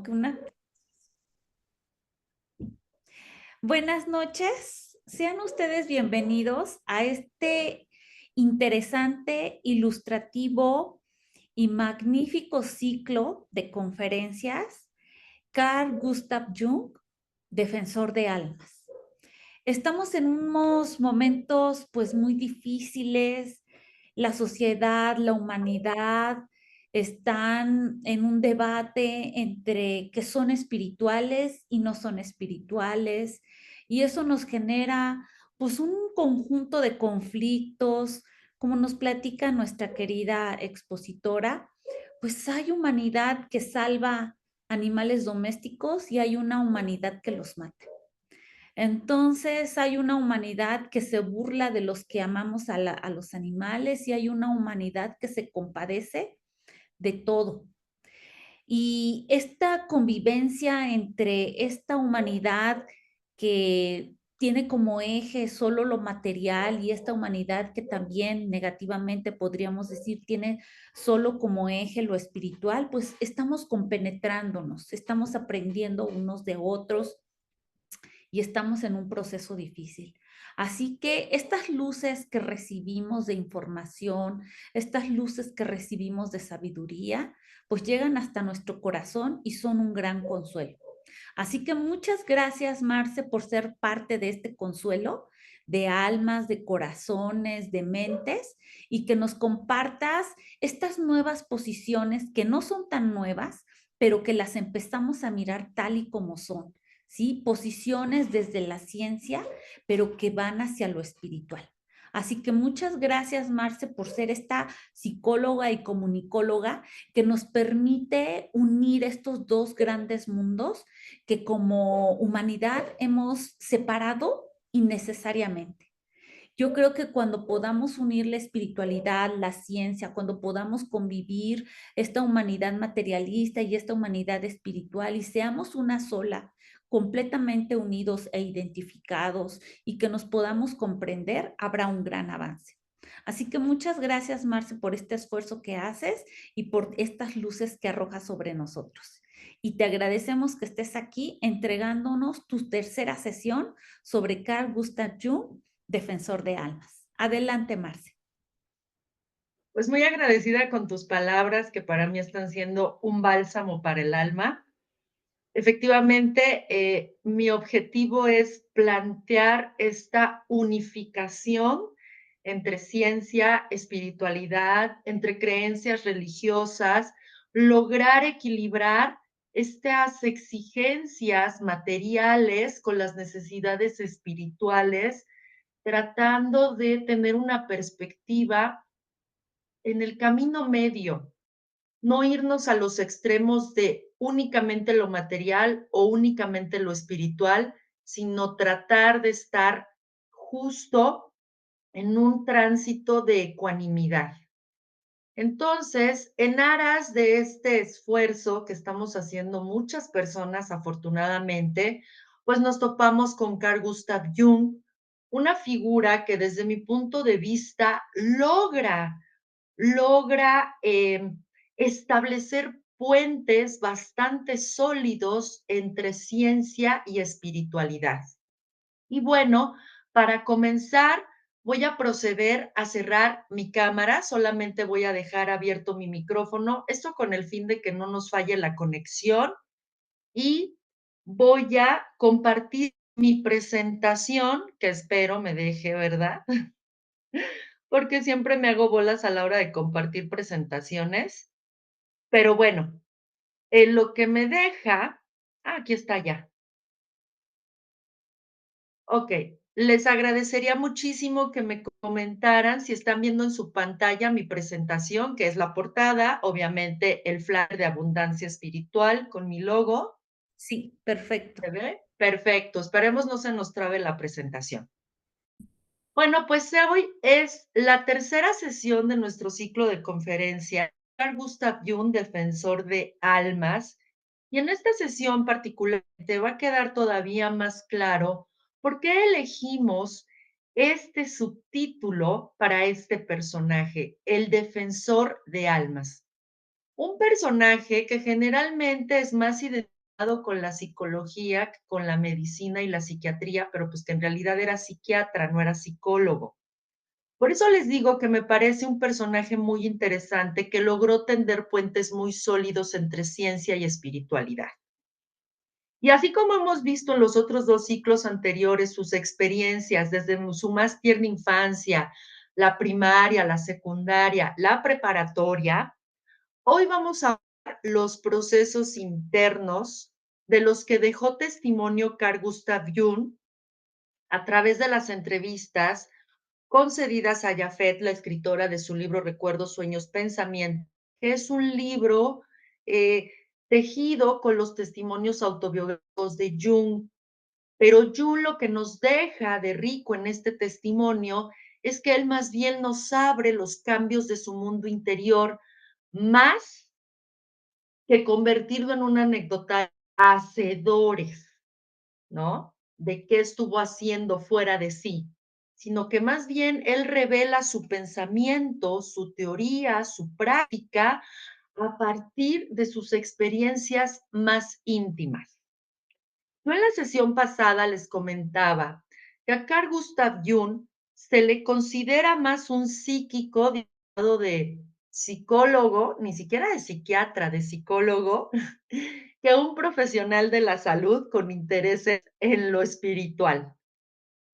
que una... Buenas noches, sean ustedes bienvenidos a este interesante, ilustrativo y magnífico ciclo de conferencias Carl Gustav Jung, Defensor de Almas. Estamos en unos momentos pues muy difíciles. La sociedad, la humanidad están en un debate entre que son espirituales y no son espirituales, y eso nos genera pues un conjunto de conflictos. Como nos platica nuestra querida expositora, pues hay humanidad que salva animales domésticos y hay una humanidad que los mata. Entonces hay una humanidad que se burla de los que amamos a los animales, y hay una humanidad que se compadece de todo. Y esta convivencia entre esta humanidad que tiene como eje solo lo material, y esta humanidad que también negativamente podríamos decir tiene solo como eje lo espiritual, pues estamos compenetrándonos, estamos aprendiendo unos de otros y estamos en un proceso difícil. Así que estas luces que recibimos de información, estas luces que recibimos de sabiduría, pues llegan hasta nuestro corazón y son un gran consuelo. Así que muchas gracias, Marce, por ser parte de este consuelo de almas, de corazones, de mentes, y que nos compartas estas nuevas posiciones que no son tan nuevas, pero que las empezamos a mirar tal y como son. ¿Sí? Posiciones desde la ciencia, pero que van hacia lo espiritual. Así que muchas gracias, Marce, por ser esta psicóloga y comunicóloga que nos permite unir estos dos grandes mundos que como humanidad hemos separado innecesariamente. Yo creo que cuando podamos unir la espiritualidad, la ciencia, cuando podamos convivir esta humanidad materialista y esta humanidad espiritual y seamos una sola, completamente unidos e identificados, y que nos podamos comprender, habrá un gran avance. Así que muchas gracias, Marce, por este esfuerzo que haces y por estas luces que arrojas sobre nosotros. Y te agradecemos que estés aquí entregándonos tu tercera sesión sobre Carl Gustav Jung, Defensor de Almas. Adelante, Marce. Pues muy agradecida con tus palabras, que para mí están siendo un bálsamo para el alma. Efectivamente, mi objetivo es plantear esta unificación entre ciencia, espiritualidad, entre creencias religiosas, lograr equilibrar estas exigencias materiales con las necesidades espirituales, tratando de tener una perspectiva en el camino medio, no irnos a los extremos de únicamente lo material o únicamente lo espiritual, sino tratar de estar justo en un tránsito de ecuanimidad. Entonces, en aras de este esfuerzo que estamos haciendo muchas personas, afortunadamente, pues nos topamos con Carl Gustav Jung, una figura que desde mi punto de vista logra establecer puentes bastante sólidos entre ciencia y espiritualidad. Y bueno, para comenzar, voy a proceder a cerrar mi cámara, solamente voy a dejar abierto mi micrófono, esto con el fin de que no nos falle la conexión, y voy a compartir mi presentación, que espero me deje, ¿verdad? Porque siempre me hago bolas a la hora de compartir presentaciones. Pero bueno, en lo que me deja, aquí está ya. Ok, les agradecería muchísimo que me comentaran si están viendo en su pantalla mi presentación, que es la portada, obviamente el flyer de Abundancia Espiritual con mi logo. Sí, perfecto. ¿Se ve? Perfecto, esperemos no se nos trabe la presentación. Bueno, pues hoy es la tercera sesión de nuestro ciclo de conferencia, Carl Gustav Jung, Defensor de Almas. Y en esta sesión particularmente va a quedar todavía más claro por qué elegimos este subtítulo para este personaje, el Defensor de Almas. Un personaje que generalmente es más identificado con la psicología, con la medicina y la psiquiatría, pero pues que en realidad era psiquiatra, no era psicólogo. Por eso les digo que me parece un personaje muy interesante que logró tender puentes muy sólidos entre ciencia y espiritualidad. Y así como hemos visto en los otros dos ciclos anteriores sus experiencias desde su más tierna infancia, la primaria, la secundaria, la preparatoria, hoy vamos a ver los procesos internos de los que dejó testimonio Carl Gustav Jung a través de las entrevistas concedidas a Jafet, la escritora de su libro Recuerdos, Sueños, Pensamientos, que es un libro eh, tejido con los testimonios autobiográficos de Jung. Pero Jung lo que nos deja de rico en este testimonio es que él más bien nos abre los cambios de su mundo interior, más que convertirlo en un anecdotario hacedores, ¿no? De qué estuvo haciendo fuera de sí, sino que más bien él revela su pensamiento, su teoría, su práctica a partir de sus experiencias más íntimas. Yo en la sesión pasada les comentaba que a Carl Gustav Jung se le considera más un psíquico de psicólogo, ni siquiera de psiquiatra, de psicólogo, que un profesional de la salud con intereses en lo espiritual.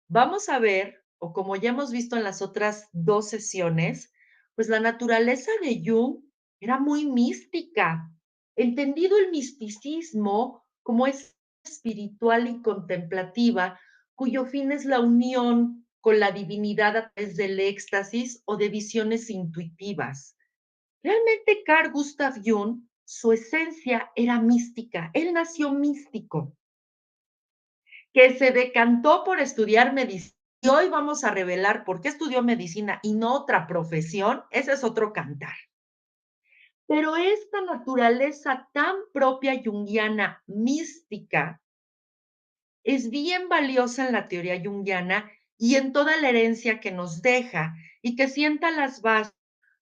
Vamos a ver, o como ya hemos visto en las otras dos sesiones, pues la naturaleza de Jung era muy mística. Entendido el misticismo como es espiritual y contemplativa, cuyo fin es la unión con la divinidad a través del éxtasis o de visiones intuitivas. Realmente Carl Gustav Jung, su esencia era mística. Él nació místico, que se decantó por estudiar medicina. Y hoy vamos a revelar por qué estudió medicina y no otra profesión. Ese es otro cantar. Pero esta naturaleza tan propia junguiana, mística, es bien valiosa en la teoría junguiana y en toda la herencia que nos deja y que sienta las bases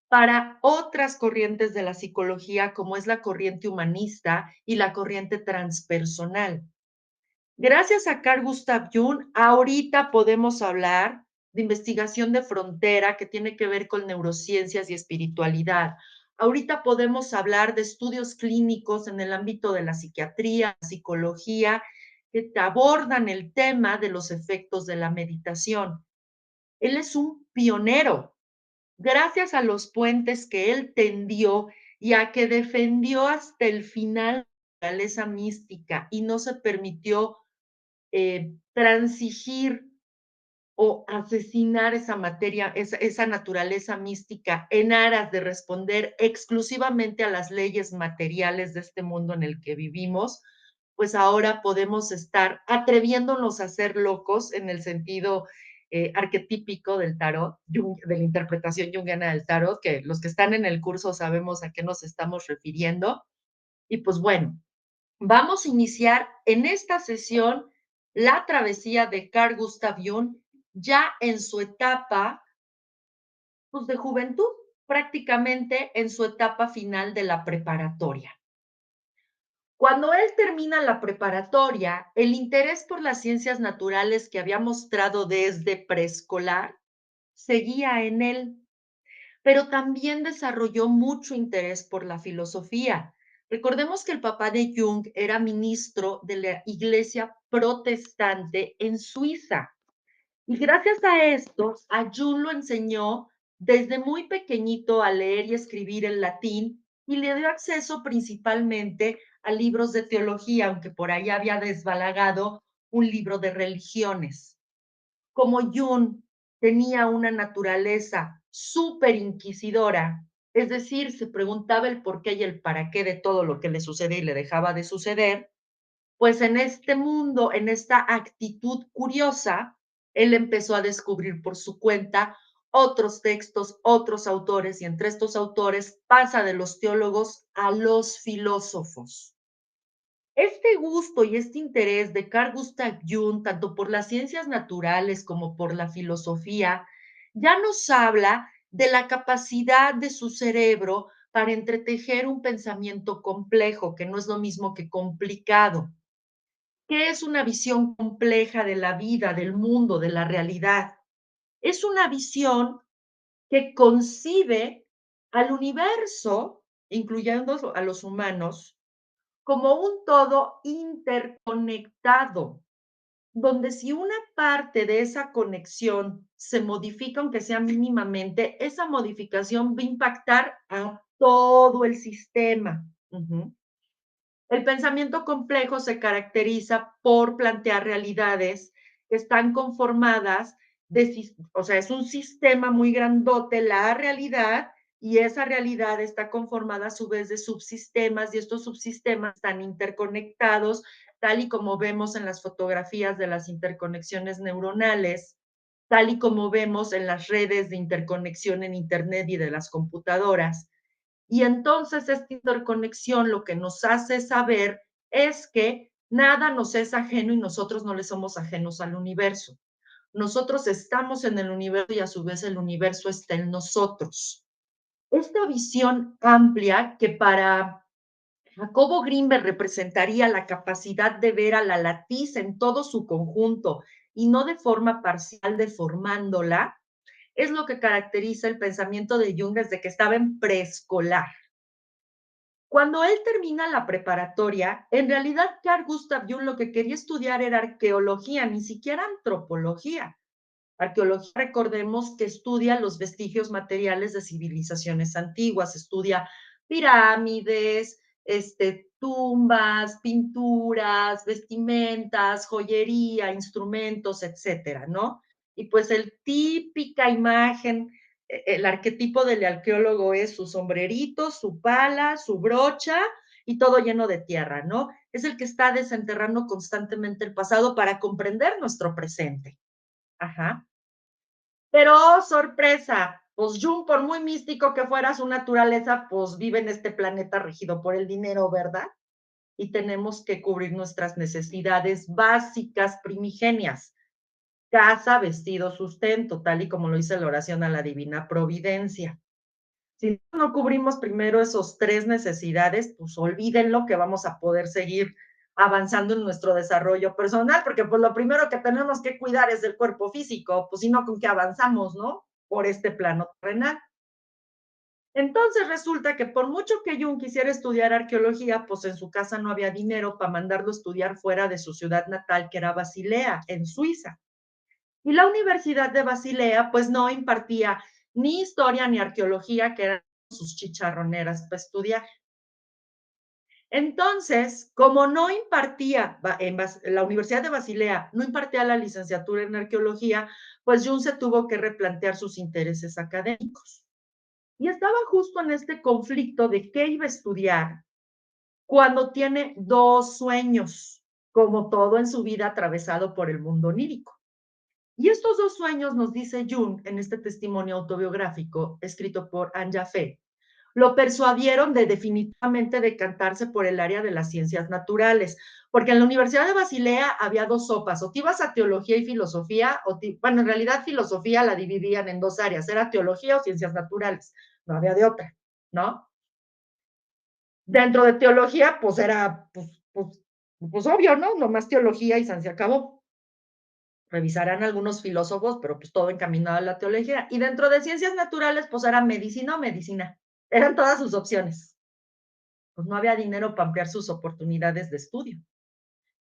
para otras corrientes de la psicología, como es la corriente humanista y la corriente transpersonal. Gracias a Carl Gustav Jung, ahorita podemos hablar de investigación de frontera que tiene que ver con neurociencias y espiritualidad. Ahorita podemos hablar de estudios clínicos en el ámbito de la psiquiatría, psicología, que abordan el tema de los efectos de la meditación. Él es un pionero. Gracias a los puentes que él tendió y a que defendió hasta el final la naturaleza mística y no se permitió transigir o asesinar esa materia, esa naturaleza mística en aras de responder exclusivamente a las leyes materiales de este mundo en el que vivimos, pues ahora podemos estar atreviéndonos a ser locos en el sentido arquetípico del tarot, de la interpretación junguiana del tarot, que los que están en el curso sabemos a qué nos estamos refiriendo. Y pues bueno, vamos a iniciar en esta sesión la travesía de Carl Gustav Jung ya en su etapa pues, de juventud, prácticamente en su etapa final de la preparatoria. Cuando él termina la preparatoria, el interés por las ciencias naturales que había mostrado desde preescolar seguía en él, pero también desarrolló mucho interés por la filosofía. Recordemos que el papá de Jung era ministro de la Iglesia protestante en Suiza. Y gracias a esto, a Jung lo enseñó desde muy pequeñito a leer y escribir en latín y le dio acceso principalmente a libros de teología, aunque por ahí había desbalagado un libro de religiones. Como Jung tenía una naturaleza súper inquisidora, es decir, se preguntaba el por qué y el para qué de todo lo que le sucede y le dejaba de suceder, pues en este mundo, en esta actitud curiosa, él empezó a descubrir por su cuenta otros textos, otros autores, y entre estos autores pasa de los teólogos a los filósofos. Este gusto y este interés de Carl Gustav Jung, tanto por las ciencias naturales como por la filosofía, ya nos habla de la capacidad de su cerebro para entretejer un pensamiento complejo, que no es lo mismo que complicado. ¿Qué es una visión compleja de la vida, del mundo, de la realidad? Es una visión que concibe al universo, incluyendo a los humanos, como un todo interconectado, donde si una parte de esa conexión se modifica, aunque sea mínimamente, esa modificación va a impactar a todo el sistema. Ujú. El pensamiento complejo se caracteriza por plantear realidades que están conformadas o sea, es un sistema muy grandote, la realidad, y esa realidad está conformada a su vez de subsistemas, y estos subsistemas están interconectados, tal y como vemos en las fotografías de las interconexiones neuronales, tal y como vemos en las redes de interconexión en Internet y de las computadoras. Y entonces esta interconexión lo que nos hace saber es que nada nos es ajeno y nosotros no le somos ajenos al universo. Nosotros estamos en el universo y a su vez el universo está en nosotros. Esta visión amplia que para Jacobo Grinberg representaría la capacidad de ver a la latiz en todo su conjunto y no de forma parcial deformándola, es lo que caracteriza el pensamiento de Jung desde que estaba en preescolar. Cuando él termina la preparatoria, en realidad Carl Gustav Jung lo que quería estudiar era arqueología, ni siquiera antropología. Arqueología, recordemos que estudia los vestigios materiales de civilizaciones antiguas, estudia pirámides, tumbas, pinturas, vestimentas, joyería, instrumentos, etcétera, ¿no? Y pues el típica imagen, el arquetipo del arqueólogo es su sombrerito, su pala, su brocha y todo lleno de tierra, ¿no? Es el que está desenterrando constantemente el pasado para comprender nuestro presente. Ajá. Pero, oh, sorpresa, pues Jung, por muy místico que fuera su naturaleza, pues vive en este planeta regido por el dinero, ¿verdad? Y tenemos que cubrir nuestras necesidades básicas primigenias: casa, vestido, sustento, tal y como lo dice la oración a la divina providencia. Si no cubrimos primero esos tres necesidades, pues olvídenlo que vamos a poder seguir avanzando en nuestro desarrollo personal, porque pues lo primero que tenemos que cuidar es el cuerpo físico, pues si no, ¿con qué avanzamos, no? Por este plano terrenal. Entonces resulta que por mucho que Jung quisiera estudiar arqueología, pues en su casa no había dinero para mandarlo a estudiar fuera de su ciudad natal, que era Basilea, en Suiza. Y la Universidad de Basilea, pues no impartía ni historia ni arqueología, que eran sus chicharroneras para estudiar. Entonces, como no impartía, en la Universidad de Basilea no impartía la licenciatura en arqueología, pues Jung se tuvo que replantear sus intereses académicos. Y estaba justo en este conflicto de qué iba a estudiar cuando tiene dos sueños, como todo en su vida atravesado por el mundo onírico. Y estos dos sueños, nos dice Jung en este testimonio autobiográfico escrito por Anne Jaffe, lo persuadieron de definitivamente decantarse por el área de las ciencias naturales, porque en la Universidad de Basilea había dos sopas: o te ibas a teología y filosofía, bueno, en realidad filosofía la dividían en dos áreas, era teología o ciencias naturales, no había de otra, ¿no? Dentro de teología, pues era, pues obvio, ¿no? Nomás teología y se acabó. Revisarán algunos filósofos, pero pues todo encaminado a la teología. Y dentro de ciencias naturales, pues era medicina o medicina. Eran todas sus opciones. Pues no había dinero para ampliar sus oportunidades de estudio.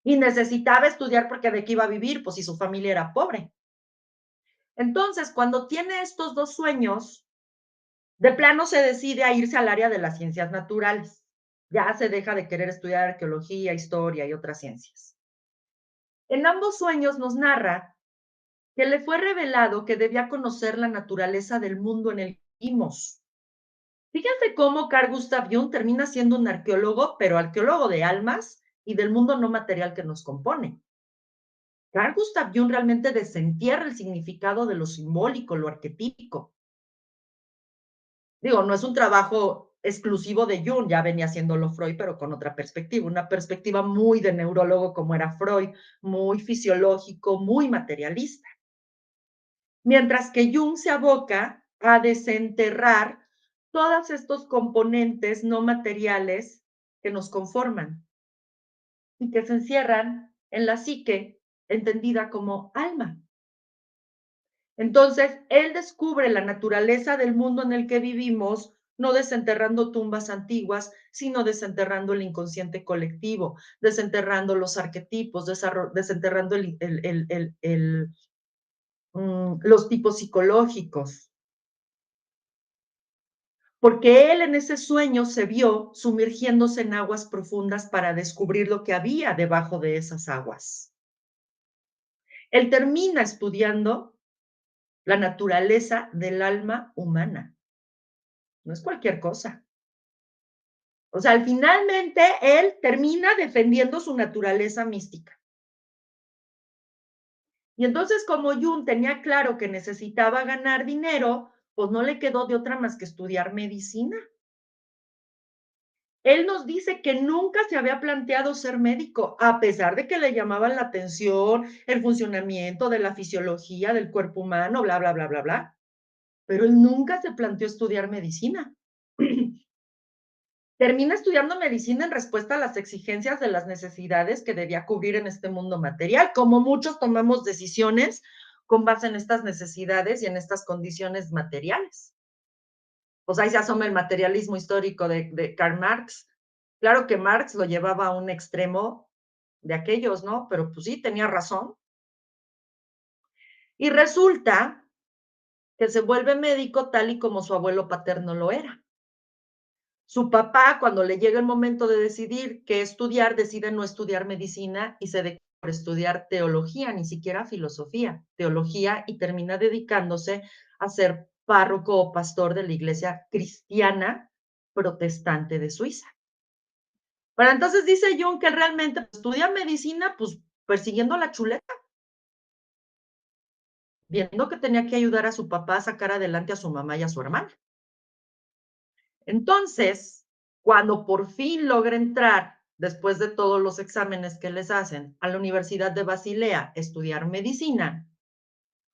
Y necesitaba estudiar porque de qué iba a vivir, pues si su familia era pobre. Entonces, cuando tiene estos dos sueños, de plano se decide a irse al área de las ciencias naturales. Ya se deja de querer estudiar arqueología, historia y otras ciencias. En ambos sueños nos narra que le fue revelado que debía conocer la naturaleza del mundo en el que vivimos. Fíjense cómo Carl Gustav Jung termina siendo un arqueólogo, pero arqueólogo de almas y del mundo no material que nos compone. Carl Gustav Jung realmente desentierra el significado de lo simbólico, lo arquetípico. Digo, no es un trabajo exclusivo de Jung, ya venía haciéndolo Freud, pero con otra perspectiva, una perspectiva muy de neurólogo como era Freud, muy fisiológico, muy materialista. Mientras que Jung se aboca a desenterrar todos estos componentes no materiales que nos conforman y que se encierran en la psique, entendida como alma. Entonces, él descubre la naturaleza del mundo en el que vivimos, no desenterrando tumbas antiguas, sino desenterrando el inconsciente colectivo, desenterrando los arquetipos, desenterrando los tipos psicológicos. Porque él en ese sueño se vio sumergiéndose en aguas profundas para descubrir lo que había debajo de esas aguas. Él termina estudiando la naturaleza del alma humana. No es cualquier cosa. O sea, finalmente él termina defendiendo su naturaleza mística. Y entonces, como Jung tenía claro que necesitaba ganar dinero, pues no le quedó de otra más que estudiar medicina. Él nos dice que nunca se había planteado ser médico, a pesar de que le llamaban la atención el funcionamiento de la fisiología del cuerpo humano, bla, bla, bla, bla, bla. Pero él nunca se planteó estudiar medicina. Termina estudiando medicina en respuesta a las exigencias de las necesidades que debía cubrir en este mundo material, como muchos tomamos decisiones con base en estas necesidades y en estas condiciones materiales. Pues ahí se asoma el materialismo histórico de Karl Marx. Claro que Marx lo llevaba a un extremo de aquellos, ¿no? Pero pues sí, tenía razón. Y resulta que se vuelve médico tal y como su abuelo paterno lo era. Su papá, cuando le llega el momento de decidir qué estudiar, decide no estudiar medicina y se decide por estudiar teología, ni siquiera filosofía, teología, y termina dedicándose a ser párroco o pastor de la iglesia cristiana protestante de Suiza. Pero entonces dice Jung que realmente estudia medicina, pues persiguiendo la chuleta, viendo que tenía que ayudar a su papá a sacar adelante a su mamá y a su hermana. Entonces, cuando por fin logra entrar, después de todos los exámenes que les hacen, a la Universidad de Basilea, estudiar medicina,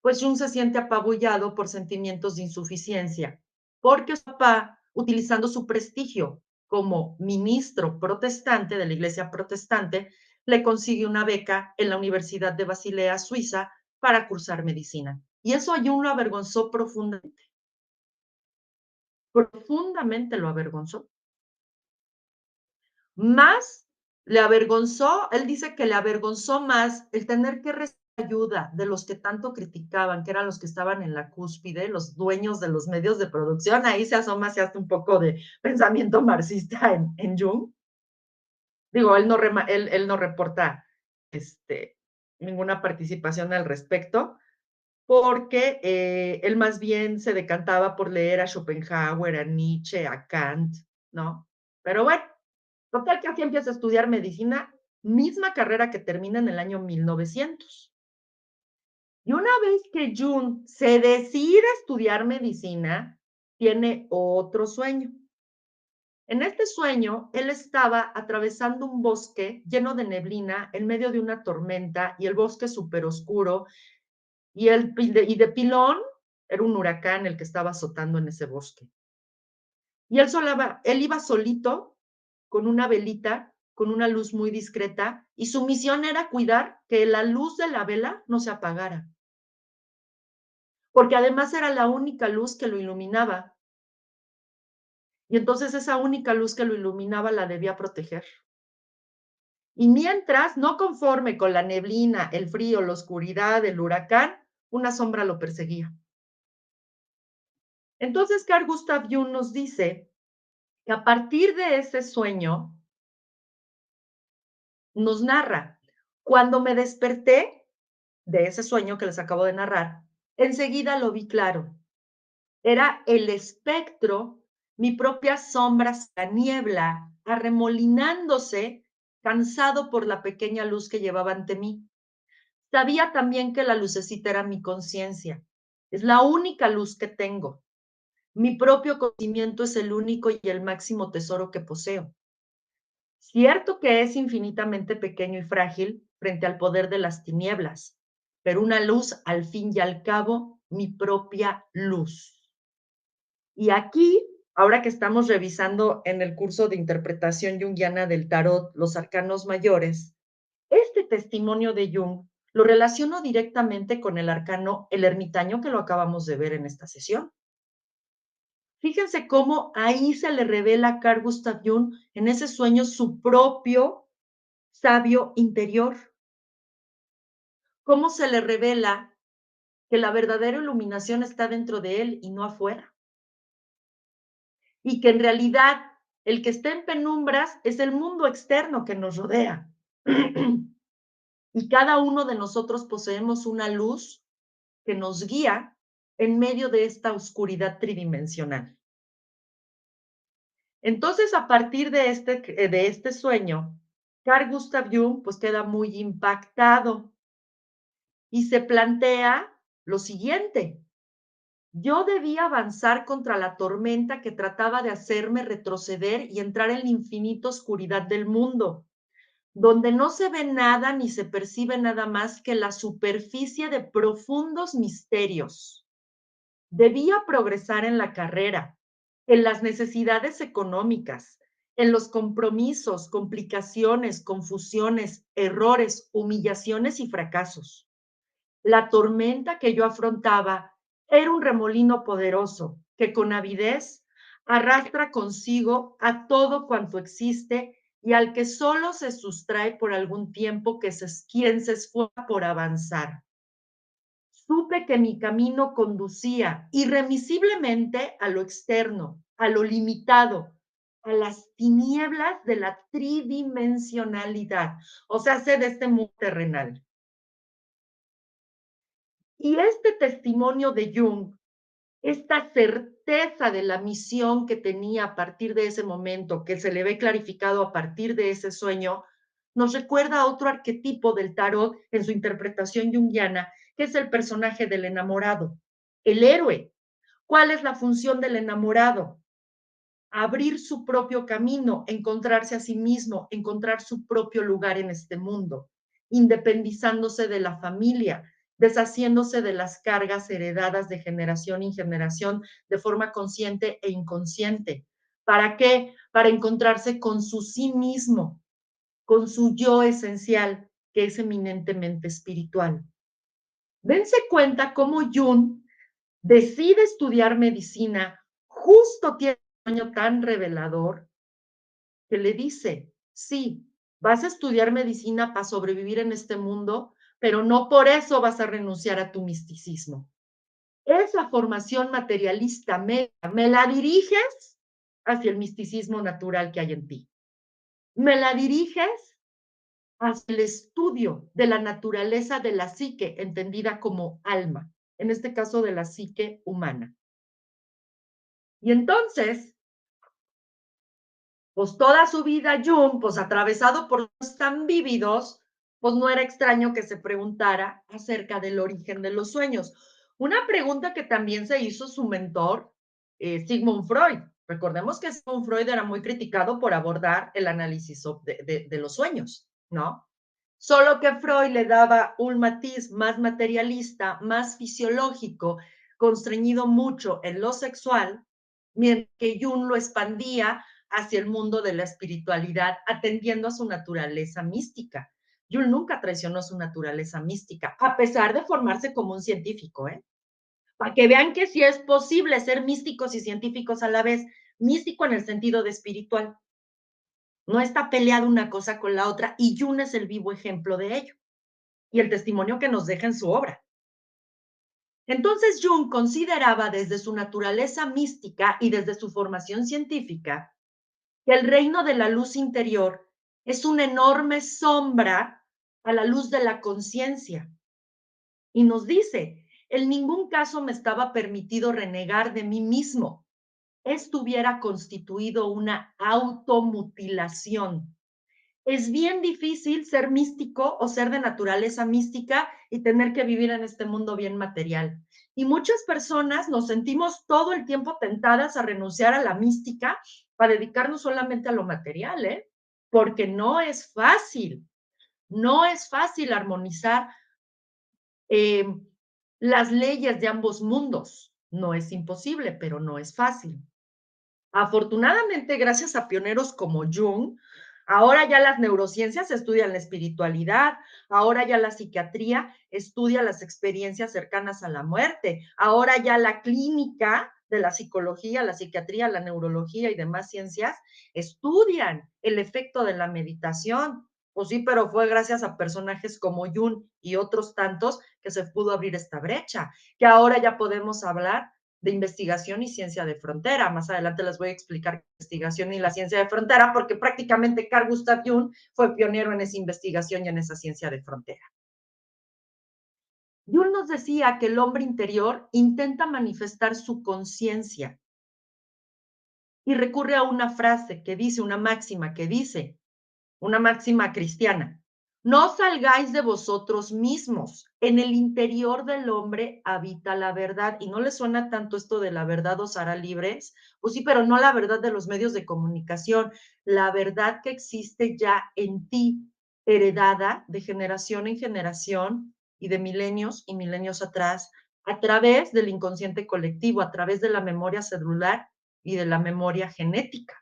pues Jung se siente apabullado por sentimientos de insuficiencia, porque su papá, utilizando su prestigio como ministro protestante de la iglesia protestante, le consigue una beca en la Universidad de Basilea, Suiza, para cursar medicina. Y eso a Jung lo avergonzó profundamente. Profundamente lo avergonzó. Más le avergonzó, él dice que le avergonzó más el tener que recibir ayuda de los que tanto criticaban, que eran los que estaban en la cúspide, los dueños de los medios de producción. Ahí se asoma, se hace un poco de pensamiento marxista en Jung. Digo, él no reporta ninguna participación al respecto, porque él más bien se decantaba por leer a Schopenhauer, a Nietzsche, a Kant, ¿no? Pero bueno, total que así empieza a estudiar medicina, misma carrera que termina en el año 1900. Y una vez que Jung se decide a estudiar medicina, tiene otro sueño. En este sueño, él estaba atravesando un bosque lleno de neblina en medio de una tormenta y el bosque súper oscuro y de pilón era un huracán el que estaba azotando en ese bosque. Y él iba solito con una velita, con una luz muy discreta, y su misión era cuidar que la luz de la vela no se apagara, porque además era la única luz que lo iluminaba. Y entonces esa única luz que lo iluminaba la debía proteger. Y mientras, no conforme con la neblina, el frío, la oscuridad, el huracán, una sombra lo perseguía. Entonces Carl Gustav Jung nos dice que a partir de ese sueño, nos narra, cuando me desperté de ese sueño que les acabo de narrar, enseguida lo vi claro. Era el espectro, mi propia sombra, la niebla, arremolinándose, cansado por la pequeña luz que llevaba ante mí. Sabía también que la lucecita era mi conciencia. Es la única luz que tengo. Mi propio conocimiento es el único y el máximo tesoro que poseo. Cierto que es infinitamente pequeño y frágil frente al poder de las tinieblas, pero una luz al fin y al cabo, mi propia luz. Y aquí ahora que estamos revisando en el curso de interpretación junguiana del tarot los arcanos mayores, este testimonio de Jung lo relaciono directamente con el arcano El Ermitaño que lo acabamos de ver en esta sesión. Fíjense cómo ahí se le revela a Carl Gustav Jung en ese sueño su propio sabio interior. Cómo se le revela que la verdadera iluminación está dentro de él y no afuera. Y que en realidad el que está en penumbras es el mundo externo que nos rodea. Y cada uno de nosotros poseemos una luz que nos guía en medio de esta oscuridad tridimensional. Entonces, a partir de este sueño, Carl Gustav Jung pues queda muy impactado y se plantea lo siguiente: yo debía avanzar contra la tormenta que trataba de hacerme retroceder y entrar en la infinita oscuridad del mundo, donde no se ve nada ni se percibe nada más que la superficie de profundos misterios. Debía progresar en la carrera, en las necesidades económicas, en los compromisos, complicaciones, confusiones, errores, humillaciones y fracasos. La tormenta que yo afrontaba era un remolino poderoso que con avidez arrastra consigo a todo cuanto existe y al que solo se sustrae por algún tiempo quien se esfuerza por avanzar. Supe que mi camino conducía irremisiblemente a lo externo, a lo limitado, a las tinieblas de la tridimensionalidad, o sea, de este mundo terrenal. Y este testimonio de Jung, esta certeza de la misión que tenía a partir de ese momento, que se le ve clarificado a partir de ese sueño, nos recuerda a otro arquetipo del tarot en su interpretación junguiana, que es el personaje del enamorado, el héroe. ¿Cuál es la función del enamorado? Abrir su propio camino, encontrarse a sí mismo, encontrar su propio lugar en este mundo, independizándose de la familia, deshaciéndose de las cargas heredadas de generación en generación de forma consciente e inconsciente. ¿Para qué? Para encontrarse con su sí mismo, con su yo esencial, que es eminentemente espiritual. Dense cuenta cómo Jung decide estudiar medicina, justo tiene un sueño tan revelador que le dice: sí, vas a estudiar medicina para sobrevivir en este mundo, pero no por eso vas a renunciar a tu misticismo. Esa formación materialista me la diriges hacia el misticismo natural que hay en ti. Me la diriges hacia el estudio de la naturaleza de la psique, entendida como alma, en este caso de la psique humana. Y entonces, pues toda su vida Jung, pues atravesado por tan vívidos, pues no era extraño que se preguntara acerca del origen de los sueños. Una pregunta que también se hizo su mentor, Sigmund Freud. Recordemos que Sigmund Freud era muy criticado por abordar el análisis de los sueños, ¿no? Solo que Freud le daba un matiz más materialista, más fisiológico, constreñido mucho en lo sexual, mientras que Jung lo expandía hacia el mundo de la espiritualidad, atendiendo a su naturaleza mística. Jung nunca traicionó su naturaleza mística, a pesar de formarse como un científico, ¿eh? Para que vean que sí es posible ser místicos y científicos a la vez, místico en el sentido de espiritual. No está peleada una cosa con la otra y Jung es el vivo ejemplo de ello y el testimonio que nos deja en su obra. Entonces Jung consideraba desde su naturaleza mística y desde su formación científica que el reino de la luz interior es una enorme sombra a la luz de la conciencia. Y nos dice, en ningún caso me estaba permitido renegar de mí mismo. Esto hubiera constituido una automutilación. Es bien difícil ser místico o ser de naturaleza mística y tener que vivir en este mundo bien material. Y muchas personas nos sentimos todo el tiempo tentadas a renunciar a la mística para dedicarnos solamente a lo material, ¿eh? Porque no es fácil armonizar eh, las leyes de ambos mundos. No es imposible, pero no es fácil. Afortunadamente, gracias a pioneros como Jung, ahora ya las neurociencias estudian la espiritualidad, ahora ya la psiquiatría estudia las experiencias cercanas a la muerte, ahora ya la clínica de la psicología, la psiquiatría, la neurología y demás ciencias estudian el efecto de la meditación. Pues sí, pero fue gracias a personajes como Jung y otros tantos que se pudo abrir esta brecha, que ahora ya podemos hablar de investigación y ciencia de frontera. Más adelante les voy a explicar investigación y la ciencia de frontera, porque prácticamente Carl Gustav Jung fue pionero en esa investigación y en esa ciencia de frontera. Jung nos decía que el hombre interior intenta manifestar su conciencia y recurre a una frase que dice, una máxima que dice, una máxima cristiana: no salgáis de vosotros mismos, en el interior del hombre habita la verdad. ¿Y no les suena tanto esto de la verdad os hará libres? Pues sí, pero no la verdad de los medios de comunicación, la verdad que existe ya en ti, heredada de generación en generación y de milenios y milenios atrás, a través del inconsciente colectivo, a través de la memoria celular y de la memoria genética.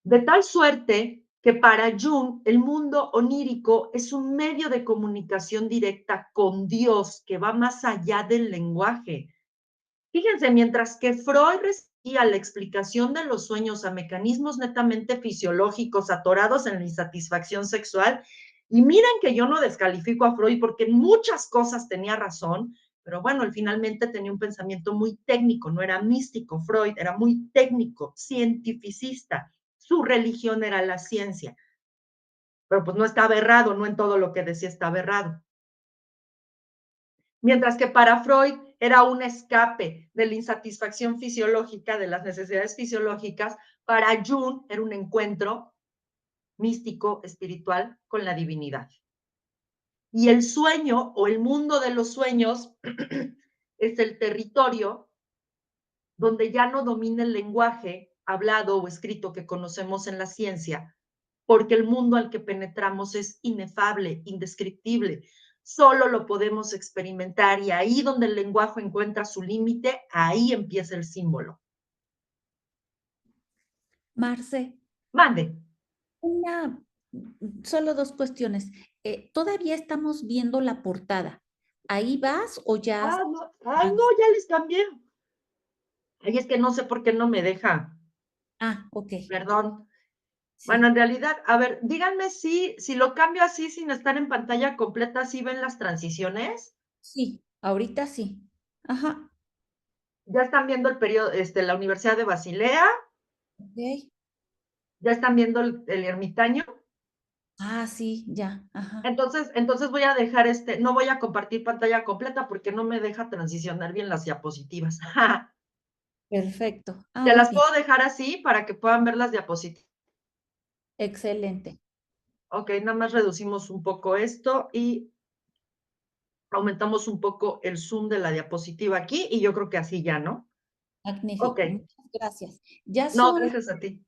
De tal suerte que para Jung el mundo onírico es un medio de comunicación directa con Dios que va más allá del lenguaje. Fíjense, mientras que Freud recibía la explicación de los sueños a mecanismos netamente fisiológicos atorados en la insatisfacción sexual, y miren que yo no descalifico a Freud porque en muchas cosas tenía razón, pero bueno, él finalmente tenía un pensamiento muy técnico, no era místico. Freud era muy técnico, cientificista. Su religión era la ciencia, pero pues no estaba errado, no en todo lo que decía estaba errado. Mientras que para Freud era un escape de la insatisfacción fisiológica, de las necesidades fisiológicas, para Jung era un encuentro místico, espiritual con la divinidad. Y el sueño o el mundo de los sueños es el territorio donde ya no domina el lenguaje hablado o escrito que conocemos en la ciencia, porque el mundo al que penetramos es inefable, indescriptible. Solo lo podemos experimentar y ahí donde el lenguaje encuentra su límite, ahí empieza el símbolo. Marce, Mande. una, solo dos cuestiones. Todavía estamos viendo la portada. ¿Ahí vas o ya No. Ay, no, ya les cambié. Ay, es que no sé por qué no me deja. Ah, ok, Perdón. Bueno, sí, en realidad, a ver, díganme si lo cambio así sin estar en pantalla completa, ¿sí ven las transiciones? sí, ahorita sí. Ajá, Ya están viendo el periodo, la Universidad de Basilea, ok. ya están viendo el ermitaño. Ah, sí, ya, ajá, Entonces voy a dejar no voy a compartir pantalla completa porque no me deja transicionar bien las diapositivas. perfecto. Ah, Te muy las bien, puedo dejar así para que puedan ver las diapositivas. excelente, Ok, nada más reducimos un poco esto y aumentamos un poco el zoom de la diapositiva aquí y yo creo que así ya, ¿no? Ok, magnífico, muchas gracias. Ya no, son, gracias a ti.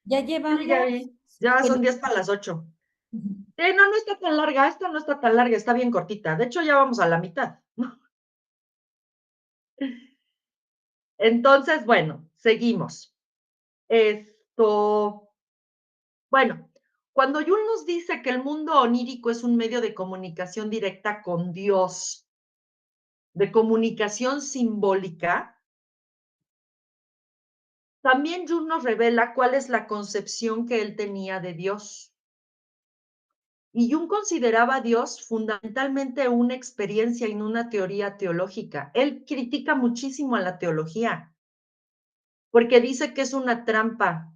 ya Sí, ya llevamos, vi, ya bueno, son 10 para las 8. ujú, No, no está tan larga, esta no está tan larga, está bien cortita. De hecho, ya vamos a la mitad. Entonces, bueno, seguimos. Esto, bueno, cuando Jung nos dice que el mundo onírico es un medio de comunicación directa con Dios, de comunicación simbólica, también Jung nos revela cuál es la concepción que él tenía de Dios. Y Jung consideraba a Dios fundamentalmente una experiencia y no una teoría teológica. Él critica muchísimo a la teología, porque dice que es una trampa,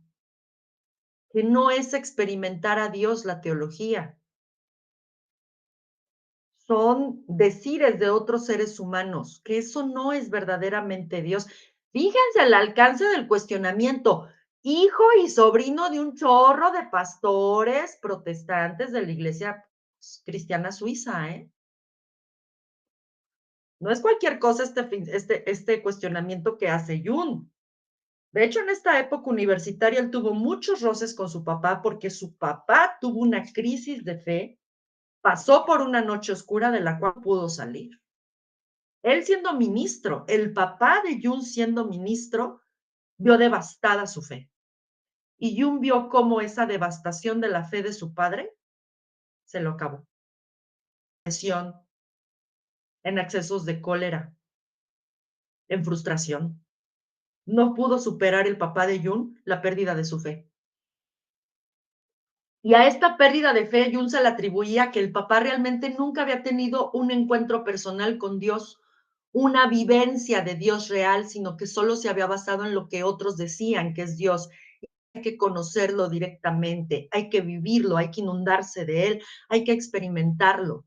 que no es experimentar a Dios la teología. Son decires de otros seres humanos, que eso no es verdaderamente Dios. Fíjense el alcance del cuestionamiento. Hijo y sobrino de un chorro de pastores protestantes de la iglesia cristiana suiza, ¿eh? No es cualquier cosa este cuestionamiento que hace Jung. De hecho, en esta época universitaria él tuvo muchos roces con su papá porque su papá tuvo una crisis de fe, pasó por una noche oscura de la cual pudo salir. Él siendo ministro, el papá de Jung siendo ministro, vio devastada su fe. Y Jung vio cómo esa devastación de la fe de su padre se lo acabó. Depresión, en excesos de cólera, en frustración. No pudo superar el papá de Jung la pérdida de su fe. Y a esta pérdida de fe, Jung se le atribuía que el papá realmente nunca había tenido un encuentro personal con Dios, una vivencia de Dios real, sino que solo se había basado en lo que otros decían que es Dios. Hay que conocerlo directamente, hay que vivirlo, hay que inundarse de él, hay que experimentarlo,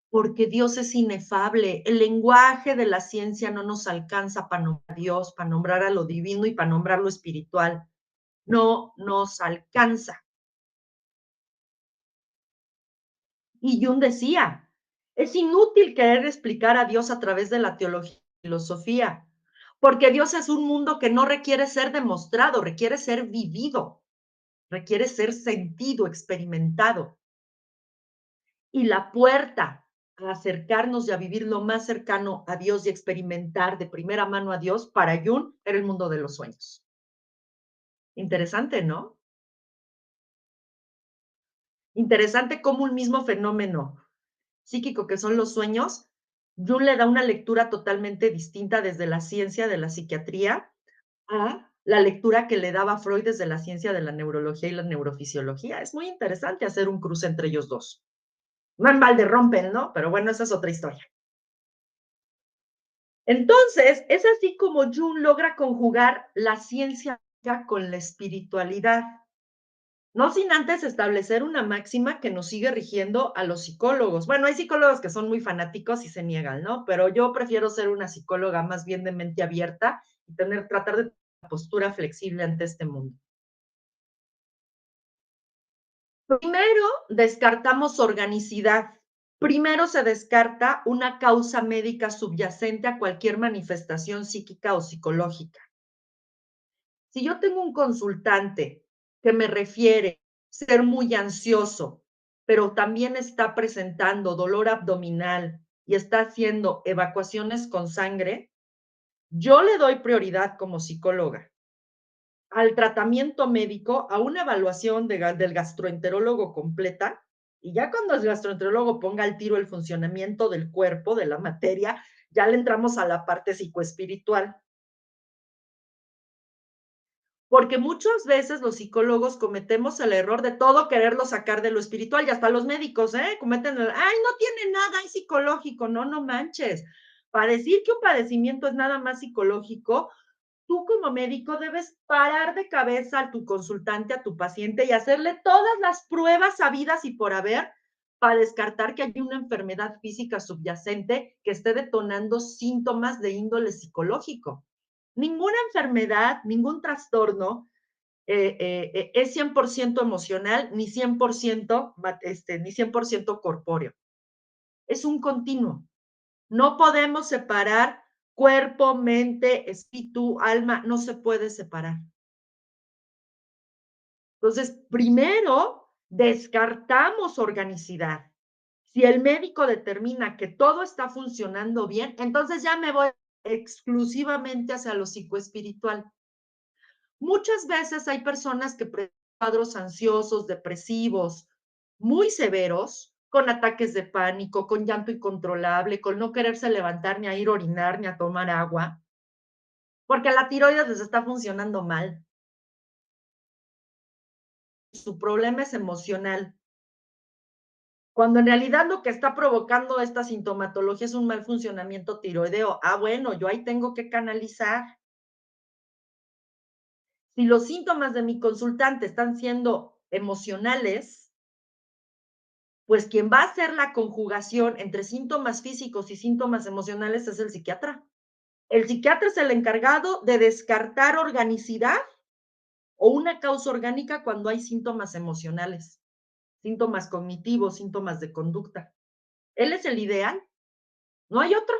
porque Dios es inefable. El lenguaje de la ciencia no nos alcanza para nombrar a Dios, para nombrar a lo divino y para nombrar lo espiritual. No nos alcanza. Y Jung decía, es inútil querer explicar a Dios a través de la teología y filosofía, porque Dios es un mundo que no requiere ser demostrado, requiere ser vivido, requiere ser sentido, experimentado. Y la puerta a acercarnos y a vivir lo más cercano a Dios y experimentar de primera mano a Dios, para Jung era el mundo de los sueños. Interesante, ¿no? Interesante cómo un mismo fenómeno psíquico que son los sueños, Jung le da una lectura totalmente distinta desde la ciencia de la psiquiatría a la lectura que le daba Freud desde la ciencia de la neurología y la neurofisiología. Es muy interesante hacer un cruce entre ellos dos. No en balde rompen, ¿no? Pero bueno, esa es otra historia. Entonces, es así como Jung logra conjugar la ciencia con la espiritualidad. No sin antes establecer una máxima que nos sigue rigiendo a los psicólogos. Bueno, hay psicólogos que son muy fanáticos y se niegan, ¿no? Pero yo prefiero ser una psicóloga más bien de mente abierta y tratar de tener una postura flexible ante este mundo. Primero, descartamos organicidad. Primero se descarta una causa médica subyacente a cualquier manifestación psíquica o psicológica. Si yo tengo un consultante que me refiere ser muy ansioso, pero también está presentando dolor abdominal y está haciendo evacuaciones con sangre, yo le doy prioridad como psicóloga al tratamiento médico, a una evaluación del gastroenterólogo completa, y ya cuando el gastroenterólogo ponga al tiro el funcionamiento del cuerpo, de la materia, ya le entramos a la parte psicoespiritual. Porque muchas veces los psicólogos cometemos el error de todo quererlo sacar de lo espiritual y hasta los médicos, cometen el, ay, no tiene nada, es psicológico. No, no manches. Para decir que un padecimiento es nada más psicológico, tú como médico debes parar de cabeza a tu consultante, a tu paciente y hacerle todas las pruebas habidas y por haber para descartar que hay una enfermedad física subyacente que esté detonando síntomas de índole psicológico. Ninguna enfermedad, ningún trastorno es 100% emocional ni 100%, ni 100% corpóreo. Es un continuo. No podemos separar cuerpo, mente, espíritu, alma, no se puede separar. Entonces, primero descartamos organicidad. Si el médico determina que todo está funcionando bien, entonces ya me voy exclusivamente hacia lo psicoespiritual. Muchas veces hay personas que presentan cuadros ansiosos, depresivos, muy severos, con ataques de pánico, con llanto incontrolable, con no quererse levantar ni a ir a orinar ni a tomar agua, porque la tiroides les está funcionando mal. Su problema es emocional. Cuando en realidad lo que está provocando esta sintomatología es un mal funcionamiento tiroideo. Ah, bueno, yo ahí tengo que canalizar. Si los síntomas de mi consultante están siendo emocionales, pues quien va a hacer la conjugación entre síntomas físicos y síntomas emocionales es el psiquiatra. El psiquiatra es el encargado de descartar organicidad o una causa orgánica cuando hay síntomas emocionales, síntomas cognitivos, síntomas de conducta. Él es el ideal, no hay otro.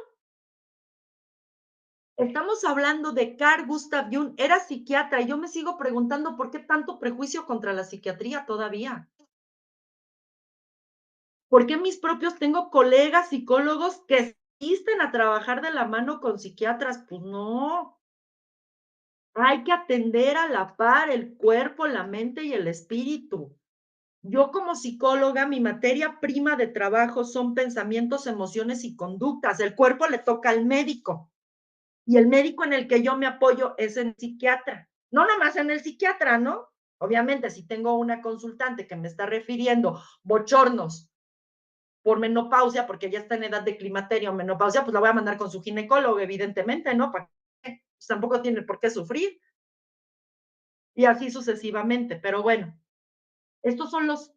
Estamos hablando de Carl Gustav Jung, era psiquiatra y yo me sigo preguntando por qué tanto prejuicio contra la psiquiatría todavía. ¿Por qué mis propios tengo colegas psicólogos que asisten a trabajar de la mano con psiquiatras? Pues no. Hay que atender a la par el cuerpo, la mente y el espíritu. Yo como psicóloga, mi materia prima de trabajo son pensamientos, emociones y conductas. El cuerpo le toca al médico y el médico en el que yo me apoyo es el psiquiatra. No nomás en el psiquiatra, ¿no? Obviamente, si tengo una consultante que me está refiriendo bochornos por menopausia, porque ya está en edad de climaterio, menopausia, pues la voy a mandar con su ginecólogo, evidentemente, ¿no? ¿Para qué? Pues tampoco tiene por qué sufrir y así sucesivamente. Pero bueno, estos son los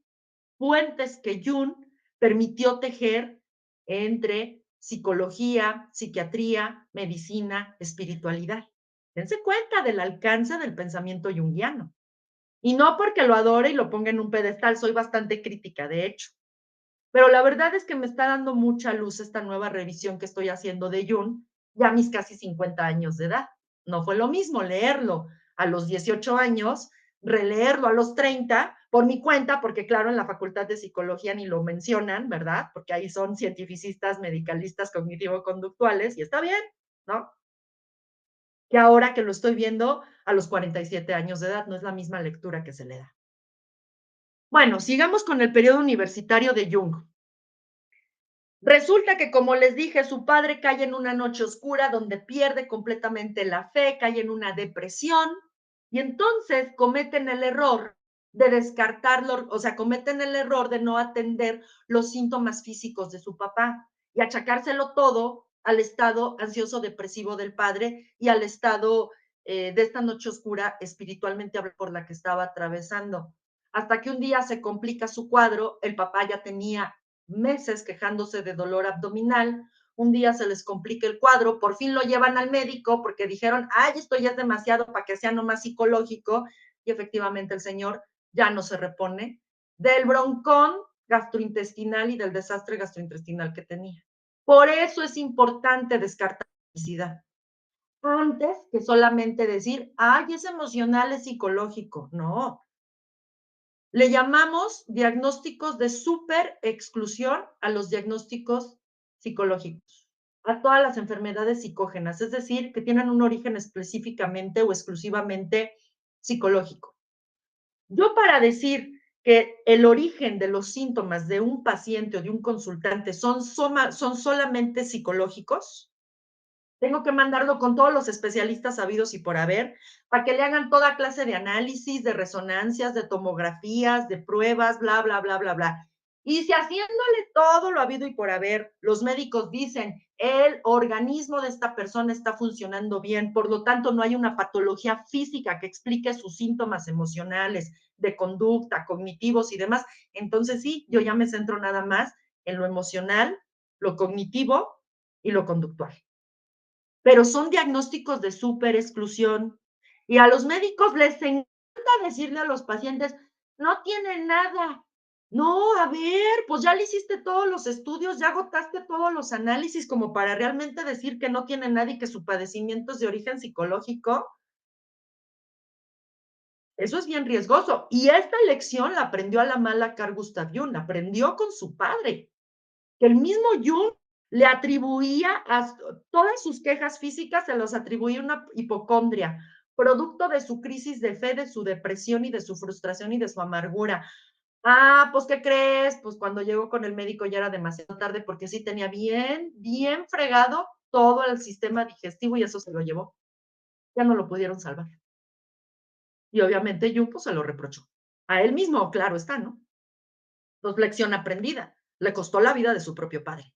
puentes que Jung permitió tejer entre psicología, psiquiatría, medicina, espiritualidad. Dense cuenta del alcance del pensamiento junguiano. Y no porque lo adore y lo ponga en un pedestal, soy bastante crítica, de hecho. Pero la verdad es que me está dando mucha luz esta nueva revisión que estoy haciendo de Jung, ya a mis casi 50 años de edad. No fue lo mismo leerlo a los 18 años, releerlo a los 30 por mi cuenta, porque claro, en la Facultad de Psicología ni lo mencionan, ¿verdad? Porque ahí son cientificistas, medicalistas, cognitivo-conductuales, y está bien, ¿no? Que ahora que lo estoy viendo a los 47 años de edad, no es la misma lectura que se le da. Bueno, sigamos con el periodo universitario de Jung. Resulta que, como les dije, su padre cae en una noche oscura donde pierde completamente la fe, cae en una depresión y entonces cometen el error de descartarlo, o sea, cometen el error de no atender los síntomas físicos de su papá y achacárselo todo al estado ansioso depresivo del padre y al estado de esta noche oscura espiritualmente por la que estaba atravesando. Hasta que un día se complica su cuadro, el papá ya tenía meses quejándose de dolor abdominal, un día se les complica el cuadro, por fin lo llevan al médico porque dijeron, ay, esto ya es demasiado para que sea nomás psicológico, y efectivamente el señor ya no se repone del broncón gastrointestinal y del desastre gastrointestinal que tenía. Por eso es importante descartar la felicidad, antes que solamente decir, ay, es emocional, es psicológico. No, le llamamos diagnósticos de super exclusión a los diagnósticos psicológicos, a todas las enfermedades psicógenas, es decir, que tienen un origen específicamente o exclusivamente psicológico. Yo para decir que el origen de los síntomas de un paciente o de un consultante son solamente psicológicos, tengo que mandarlo con todos los especialistas habidos y por haber, para que le hagan toda clase de análisis, de resonancias, de tomografías, de pruebas, bla, bla, bla, bla, bla. Y si haciéndole todo lo habido y por haber, los médicos dicen, el organismo de esta persona está funcionando bien, por lo tanto no hay una patología física que explique sus síntomas emocionales, de conducta, cognitivos y demás, entonces sí, yo ya me centro nada más en lo emocional, lo cognitivo y lo conductual, pero son diagnósticos de súper exclusión. Y a los médicos les encanta decirle a los pacientes, no tienen nada. No, a ver, pues ya le hiciste todos los estudios, ya agotaste todos los análisis como para realmente decir que no tiene nada y que su padecimiento es de origen psicológico. Eso es bien riesgoso. Y esta lección la aprendió a la mala Carl Gustav Jung, aprendió con su padre, que el mismo Jung le atribuía a todas sus quejas físicas, se los atribuía una hipocondria, producto de su crisis de fe, de su depresión y de su frustración y de su amargura. Ah, pues, ¿qué crees? Pues cuando llegó con el médico ya era demasiado tarde porque sí tenía bien fregado todo el sistema digestivo y eso se lo llevó. Ya no lo pudieron salvar. Y obviamente Jung pues, se lo reprochó. A él mismo, claro está, ¿no? Pues lección aprendida. Le costó la vida de su propio padre.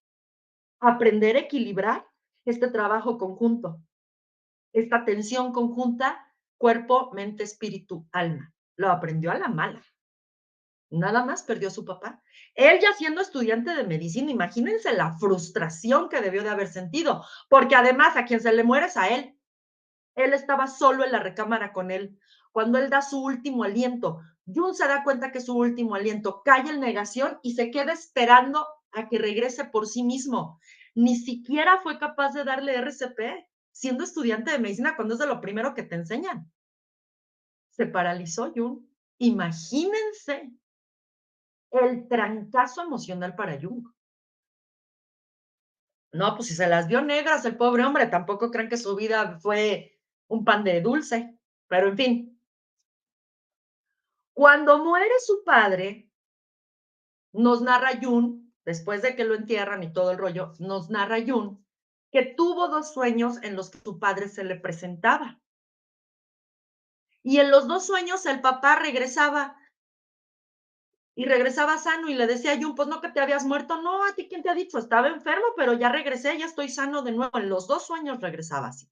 Aprender a equilibrar este trabajo conjunto, esta tensión conjunta, cuerpo, mente, espíritu, alma. Lo aprendió a la mala. Nada más perdió a su papá. Él ya siendo estudiante de medicina, imagínense la frustración que debió de haber sentido, porque además a quien se le muere es a él. Él estaba solo en la recámara con él. Cuando él da su último aliento, Jung se da cuenta que es su último aliento, cae en negación y se queda esperando a que regrese por sí mismo. Ni siquiera fue capaz de darle RCP, siendo estudiante de medicina, cuando es de lo primero que te enseñan. Se paralizó Jung. Imagínense el trancazo emocional para Jung. No, pues si se las vio negras el pobre hombre, tampoco crean que su vida fue un pan de dulce. Pero en fin, cuando muere su padre, nos narra Jung, después de que lo entierran y todo el rollo, nos narra Jung que tuvo dos sueños en los que su padre se le presentaba. Y en los dos sueños el papá regresaba y regresaba sano y le decía a Jung, pues no que te habías muerto, no, a ti quién te ha dicho, estaba enfermo, pero ya regresé, ya estoy sano de nuevo. En los dos sueños regresaba así.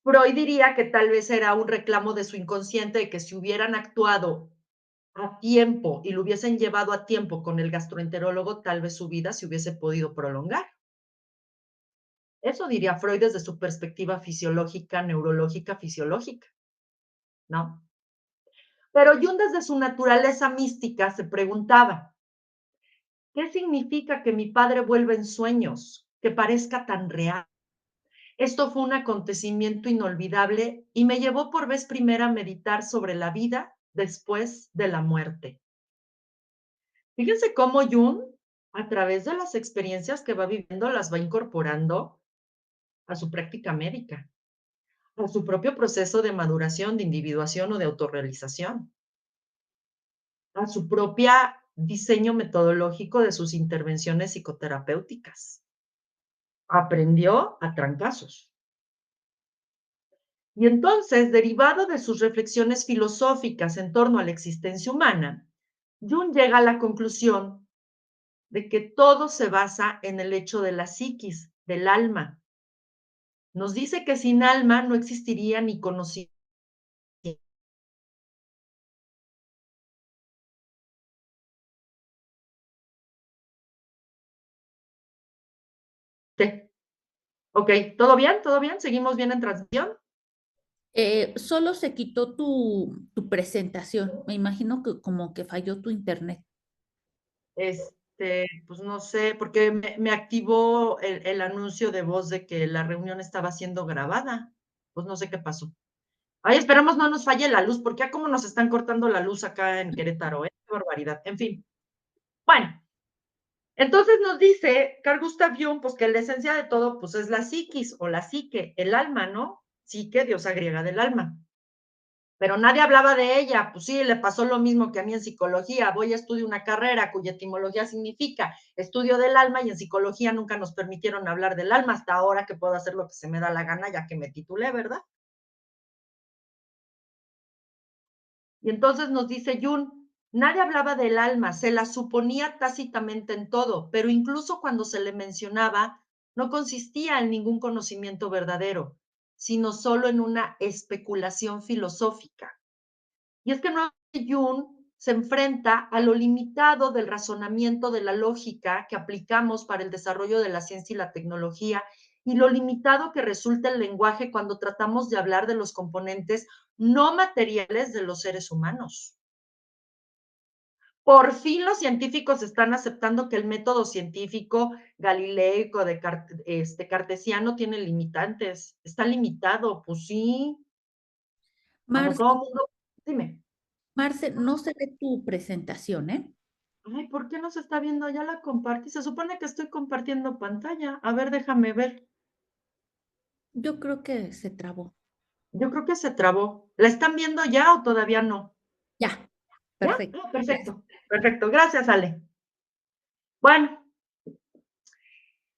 Freud diría que tal vez era un reclamo de su inconsciente de que si hubieran actuado a tiempo y lo hubiesen llevado a tiempo con el gastroenterólogo, tal vez su vida se hubiese podido prolongar. Eso diría Freud desde su perspectiva fisiológica, neurológica, fisiológica, ¿no? Pero Jung desde su naturaleza mística se preguntaba, ¿qué significa que mi padre vuelva en sueños, que parezca tan real? Esto fue un acontecimiento inolvidable y me llevó por vez primera a meditar sobre la vida después de la muerte. Fíjense cómo Jung, a través de las experiencias que va viviendo, las va incorporando a su práctica médica, a su propio proceso de maduración, de individuación o de autorrealización, a su propia diseño metodológico de sus intervenciones psicoterapéuticas. Aprendió a trancazos. Y entonces, derivado de sus reflexiones filosóficas en torno a la existencia humana, Jung llega a la conclusión de que todo se basa en el hecho de la psiquis, del alma. Nos dice que sin alma no existiría ni conocimiento. Ok, ¿todo bien? ¿Todo bien? ¿Seguimos bien en transmisión? Solo se quitó tu presentación. Me imagino que como que falló tu internet. Pues no sé, porque me activó el anuncio de voz de que la reunión estaba siendo grabada. Pues no sé qué pasó. Ay, esperemos no nos falle la luz, porque ya como nos están cortando la luz acá en Querétaro, ¿eh? Qué barbaridad. En fin. Bueno, entonces nos dice Carl Gustav Jung, pues que la esencia de todo, pues es la psiquis o la psique, el alma, ¿no? Psique, diosa griega del alma. Pero nadie hablaba de ella. Pues sí, le pasó lo mismo que a mí en psicología. Voy a estudiar una carrera cuya etimología significa estudio del alma y en psicología nunca nos permitieron hablar del alma hasta ahora que puedo hacer lo que se me da la gana ya que me titulé, ¿verdad? Y entonces nos dice Jung, nadie hablaba del alma, se la suponía tácitamente en todo, pero incluso cuando se le mencionaba, no consistía en ningún conocimiento verdadero, sino solo en una especulación filosófica. Y es que no Jung se enfrenta a lo limitado del razonamiento de la lógica que aplicamos para el desarrollo de la ciencia y la tecnología y lo limitado que resulta el lenguaje cuando tratamos de hablar de los componentes no materiales de los seres humanos. Por fin los científicos están aceptando que el método científico galileico de cartesiano tiene limitantes. Está limitado, pues sí. Cuando Marce, todo el mundo, dime. Marce, no se ve tu presentación, ¿eh? Ay, ¿por qué no se está viendo? Ya la compartí. Se supone que estoy compartiendo pantalla. A ver, déjame ver. Yo creo que se trabó. Yo creo que se trabó. ¿La están viendo ya o todavía no? Ya, ¿Ya? perfecto. Ah, Gracias. perfecto. Perfecto. Gracias, Ale. Bueno,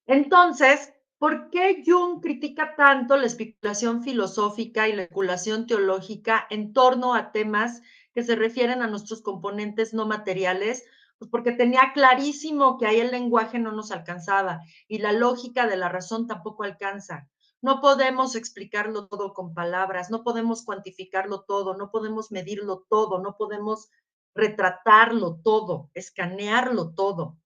entonces, ¿por qué Jung critica tanto la especulación filosófica y la especulación teológica en torno a temas que se refieren a nuestros componentes no materiales? Pues porque tenía clarísimo que ahí el lenguaje no nos alcanzaba y la lógica de la razón tampoco alcanza. No podemos explicarlo todo con palabras, no podemos cuantificarlo todo, no podemos medirlo todo, no podemos retratarlo todo, escanearlo todo.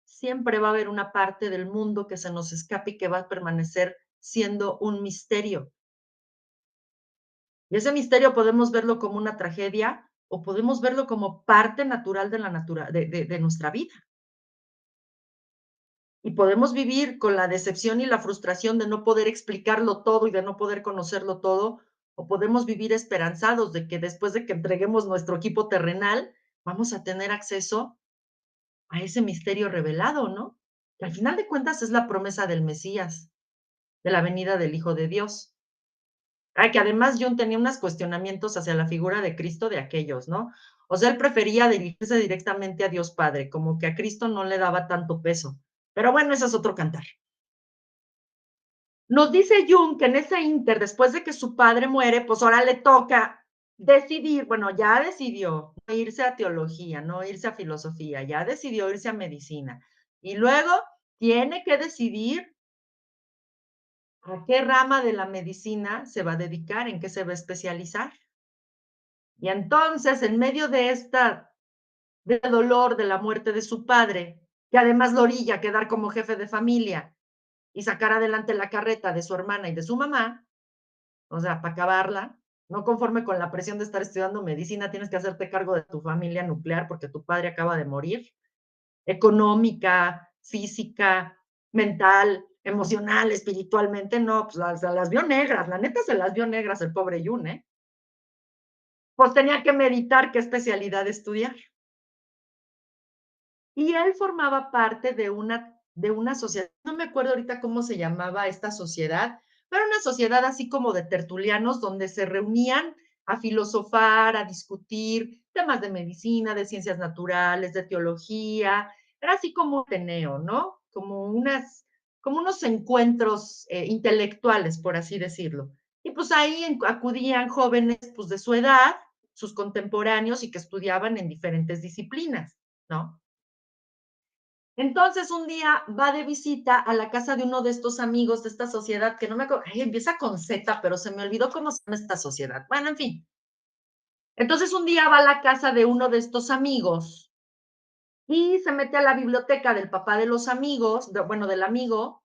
Siempre va a haber una parte del mundo que se nos escape y que va a permanecer siendo un misterio. Y ese misterio podemos verlo como una tragedia o podemos verlo como parte natural de nuestra vida. Y podemos vivir con la decepción y la frustración de no poder explicarlo todo y de no poder conocerlo todo, o podemos vivir esperanzados de que después de que entreguemos nuestro equipo terrenal, vamos a tener acceso a ese misterio revelado, ¿no? Que al final de cuentas es la promesa del Mesías. de la venida del Hijo de Dios. Ah, que además Jung tenía unos cuestionamientos hacia la figura de Cristo de aquellos, ¿no? O sea, él prefería dirigirse directamente a Dios Padre, como que a Cristo no le daba tanto peso. Pero bueno, ese es otro cantar. Nos dice Jung que en ese inter, después de que su padre muere, pues ahora le toca decidir, bueno, ya decidió no irse a teología, no irse a filosofía, ya decidió irse a medicina. Y luego tiene que decidir a qué rama de la medicina se va a dedicar, en qué se va a especializar. Y entonces, en medio de de dolor de la muerte de su padre, que además lo orilla a quedar como jefe de familia y sacar adelante la carreta de su hermana y de su mamá, o sea, para acabarla, no conforme con la presión de estar estudiando medicina, tienes que hacerte cargo de tu familia nuclear porque tu padre acaba de morir, económica, física, mental, emocional, espiritualmente, no, pues se las vio negras, la neta se las vio negras el pobre Yun, ¿eh? Pues tenía que meditar qué especialidad estudiar. Y él formaba parte de una sociedad, no me acuerdo ahorita cómo se llamaba esta sociedad, pero una sociedad así como de tertulianos donde se reunían a filosofar, a discutir temas de medicina, de ciencias naturales, de teología. Era así como un Ateneo, ¿no? Como unos encuentros intelectuales, por así decirlo. Y pues ahí acudían jóvenes pues, de su edad, sus contemporáneos y que estudiaban en diferentes disciplinas, ¿no? Entonces un día va de visita a la casa de uno de estos amigos de esta sociedad, que no me acuerdo, ay, empieza con Z, pero se me olvidó cómo se llama esta sociedad. Bueno, en fin. Entonces un día va a la casa de uno de estos amigos y se mete a la biblioteca del papá de los amigos, bueno, del amigo,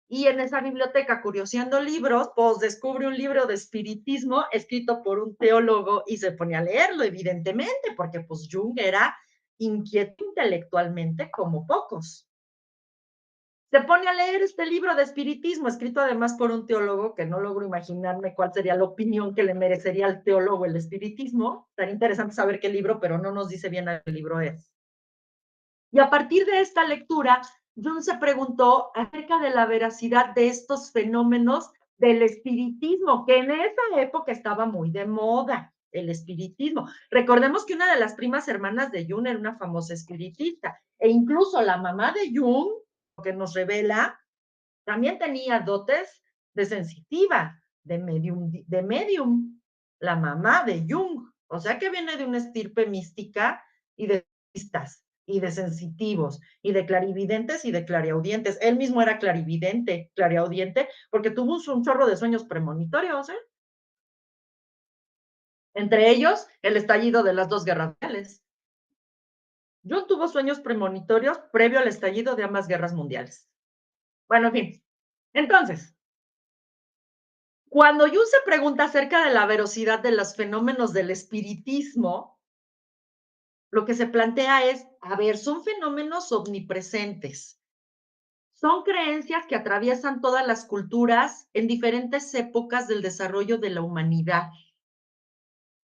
y en esa biblioteca, curioseando libros, pues descubre un libro de espiritismo escrito por un teólogo y se pone a leerlo, evidentemente, porque pues Jung era inquieto intelectualmente como pocos. Se pone a leer este libro de espiritismo, escrito además por un teólogo, que no logro imaginarme cuál sería la opinión que le merecería al teólogo el espiritismo. Estaría interesante saber qué libro, pero no nos dice bien qué libro es. Y a partir de esta lectura, Jung se preguntó acerca de la veracidad de estos fenómenos del espiritismo, que en esa época estaba muy de moda, el espiritismo. Recordemos que una de las primas hermanas de Jung era una famosa espiritista, e incluso la mamá de Jung, que nos revela, también tenía dotes de sensitiva, de medium, la mamá de Jung. O sea que viene de una estirpe mística y de pistas y de sensitivos y de clarividentes y de clariaudientes. Él mismo era clarividente, clariaudiente, porque tuvo un chorro de sueños premonitorios, ¿eh? Entre ellos, el estallido de las dos guerras mundiales. Jung tuvo sueños premonitorios previo al estallido de ambas guerras mundiales. Bueno, en fin. Entonces, cuando Jung se pregunta acerca de la veracidad de los fenómenos del espiritismo, lo que se plantea es, a ver, son fenómenos omnipresentes, son creencias que atraviesan todas las culturas en diferentes épocas del desarrollo de la humanidad.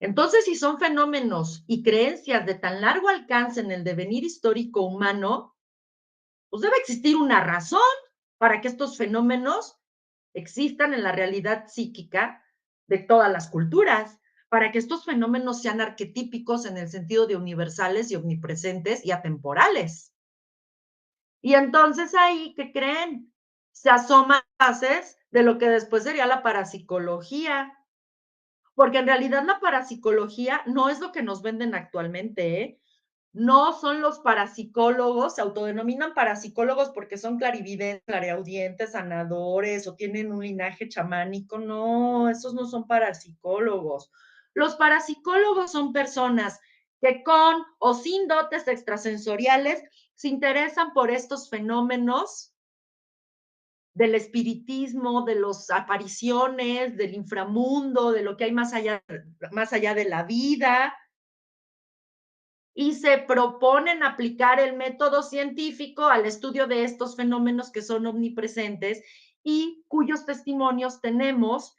Entonces, si son fenómenos y creencias de tan largo alcance en el devenir histórico humano, pues debe existir una razón para que estos fenómenos existan en la realidad psíquica de todas las culturas, para que estos fenómenos sean arquetípicos en el sentido de universales y omnipresentes y atemporales. Y entonces ahí, ¿qué creen? Se asoman bases de lo que después sería la parapsicología, porque en realidad la parapsicología no es lo que nos venden actualmente, ¿eh? No son los parapsicólogos, se autodenominan parapsicólogos porque son clarividentes, clareaudientes, sanadores o tienen un linaje chamánico. No, esos no son parapsicólogos. Los parapsicólogos son personas que con o sin dotes extrasensoriales se interesan por estos fenómenos del espiritismo, de las apariciones, del inframundo, de lo que hay más allá de la vida, y se proponen aplicar el método científico al estudio de estos fenómenos que son omnipresentes y cuyos testimonios tenemos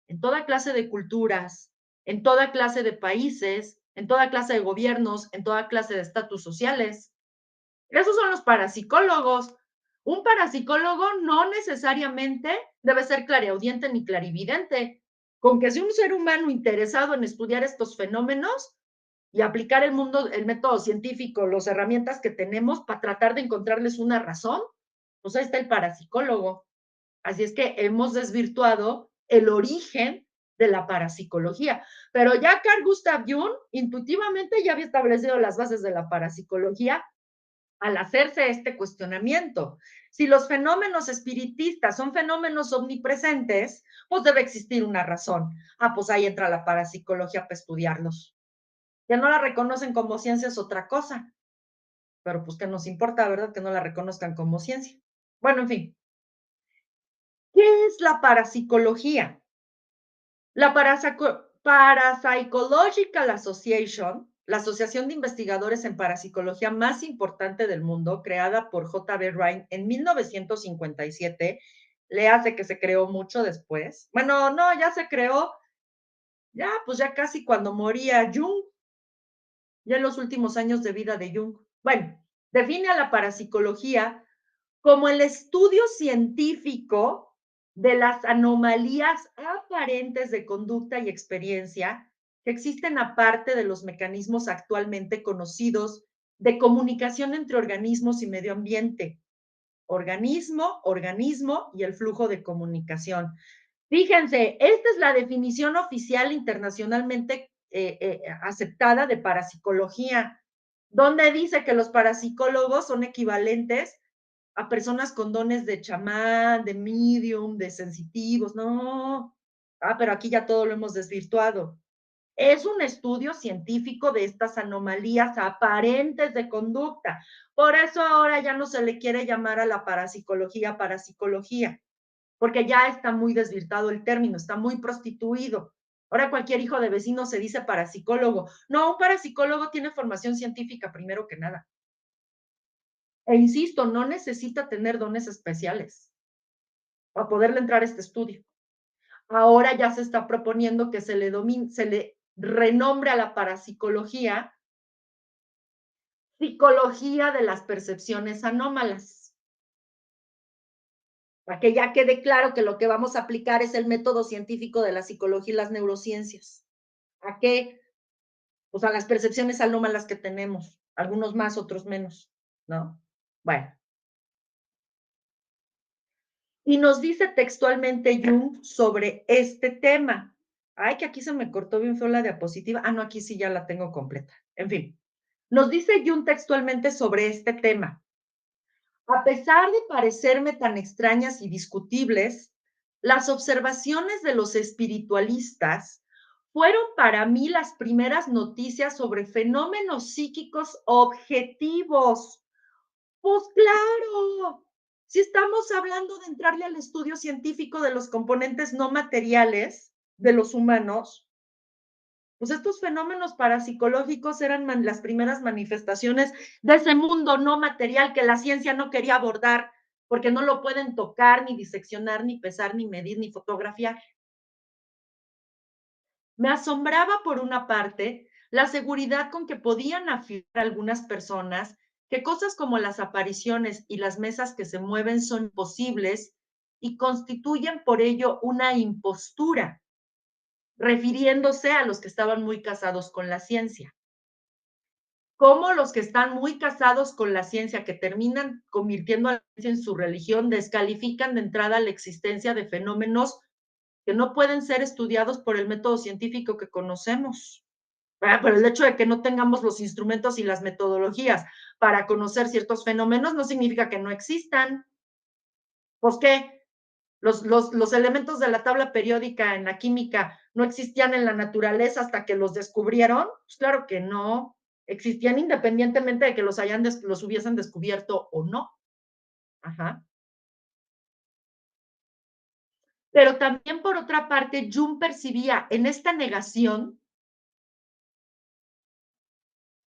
en toda clase de culturas, en toda clase de países, en toda clase de gobiernos, en toda clase de estatus sociales. Esos son los parapsicólogos. Un parapsicólogo no necesariamente debe ser clariaudiente ni clarividente. Con que sea un ser humano interesado en estudiar estos fenómenos y aplicar el método científico, las herramientas que tenemos para tratar de encontrarles una razón, pues ahí está el parapsicólogo. Así es que hemos desvirtuado el origen de la parapsicología. Pero ya Carl Gustav Jung intuitivamente ya había establecido las bases de la parapsicología al hacerse este cuestionamiento. Si los fenómenos espiritistas son fenómenos omnipresentes, pues debe existir una razón. Ah, pues ahí entra la parapsicología para estudiarlos. Que no la reconocen como ciencia es otra cosa, pero pues que nos importa, ¿verdad? Que no la reconozcan como ciencia. Bueno, en fin, ¿qué es la parapsicología? La Parapsychological Association, la asociación de investigadores en parapsicología más importante del mundo, creada por J.B. Rhine en 1957, le hace que se creó mucho después. Bueno, no, ya se creó, ya, pues ya casi cuando moría Jung, ya en los últimos años de vida de Jung. Bueno, define a la parapsicología como el estudio científico de las anomalías aparentes de conducta y experiencia que existen aparte de los mecanismos actualmente conocidos de comunicación entre organismos y medio ambiente. Organismo, organismo y el flujo de comunicación. Fíjense, esta es la definición oficial internacionalmente aceptada de parapsicología, donde dice que los parapsicólogos son equivalentes a personas con dones de chamán, de medium, de sensitivos, no. Ah, pero aquí ya todo lo hemos desvirtuado. Es un estudio científico de estas anomalías aparentes de conducta. Por eso ahora ya no se le quiere llamar a la parapsicología, porque ya está muy desvirtuado el término, está muy prostituido. Ahora cualquier hijo de vecino se dice parapsicólogo. No, un parapsicólogo tiene formación científica primero que nada. E insisto, no necesita tener dones especiales para poderle entrar a este estudio. Ahora ya se está proponiendo que se le renombre a la parapsicología psicología de las percepciones anómalas. Para que ya quede claro que lo que vamos a aplicar es el método científico de la psicología y las neurociencias. ¿A qué? Pues a las percepciones anómalas que tenemos, algunos más, otros menos, ¿no? Bueno, y nos dice textualmente Jung sobre este tema. Ay, que aquí se me cortó bien feo la diapositiva. Ah, no, aquí sí ya la tengo completa. En fin, nos dice Jung textualmente sobre este tema. A pesar de parecerme tan extrañas y discutibles, las observaciones de los espiritualistas fueron para mí las primeras noticias sobre fenómenos psíquicos objetivos. Pues claro, si estamos hablando de entrarle al estudio científico de los componentes no materiales de los humanos, pues estos fenómenos parapsicológicos eran las primeras manifestaciones de ese mundo no material que la ciencia no quería abordar porque no lo pueden tocar, ni diseccionar, ni pesar, ni medir, ni fotografiar. Me asombraba, por una parte, la seguridad con que podían afirmar algunas personas que cosas como las apariciones y las mesas que se mueven son posibles y constituyen por ello una impostura, refiriéndose a los que estaban muy casados con la ciencia. Como los que están muy casados con la ciencia, que terminan convirtiendo a la ciencia en su religión, descalifican de entrada la existencia de fenómenos que no pueden ser estudiados por el método científico que conocemos. Pero el hecho de que no tengamos los instrumentos y las metodologías para conocer ciertos fenómenos no significa que no existan. Pues qué, los elementos de la tabla periódica en la química no existían en la naturaleza hasta que los descubrieron. Pues claro que no. Existían independientemente de que los hubiesen descubierto o no. Ajá. Pero también, por otra parte, Jung percibía en esta negación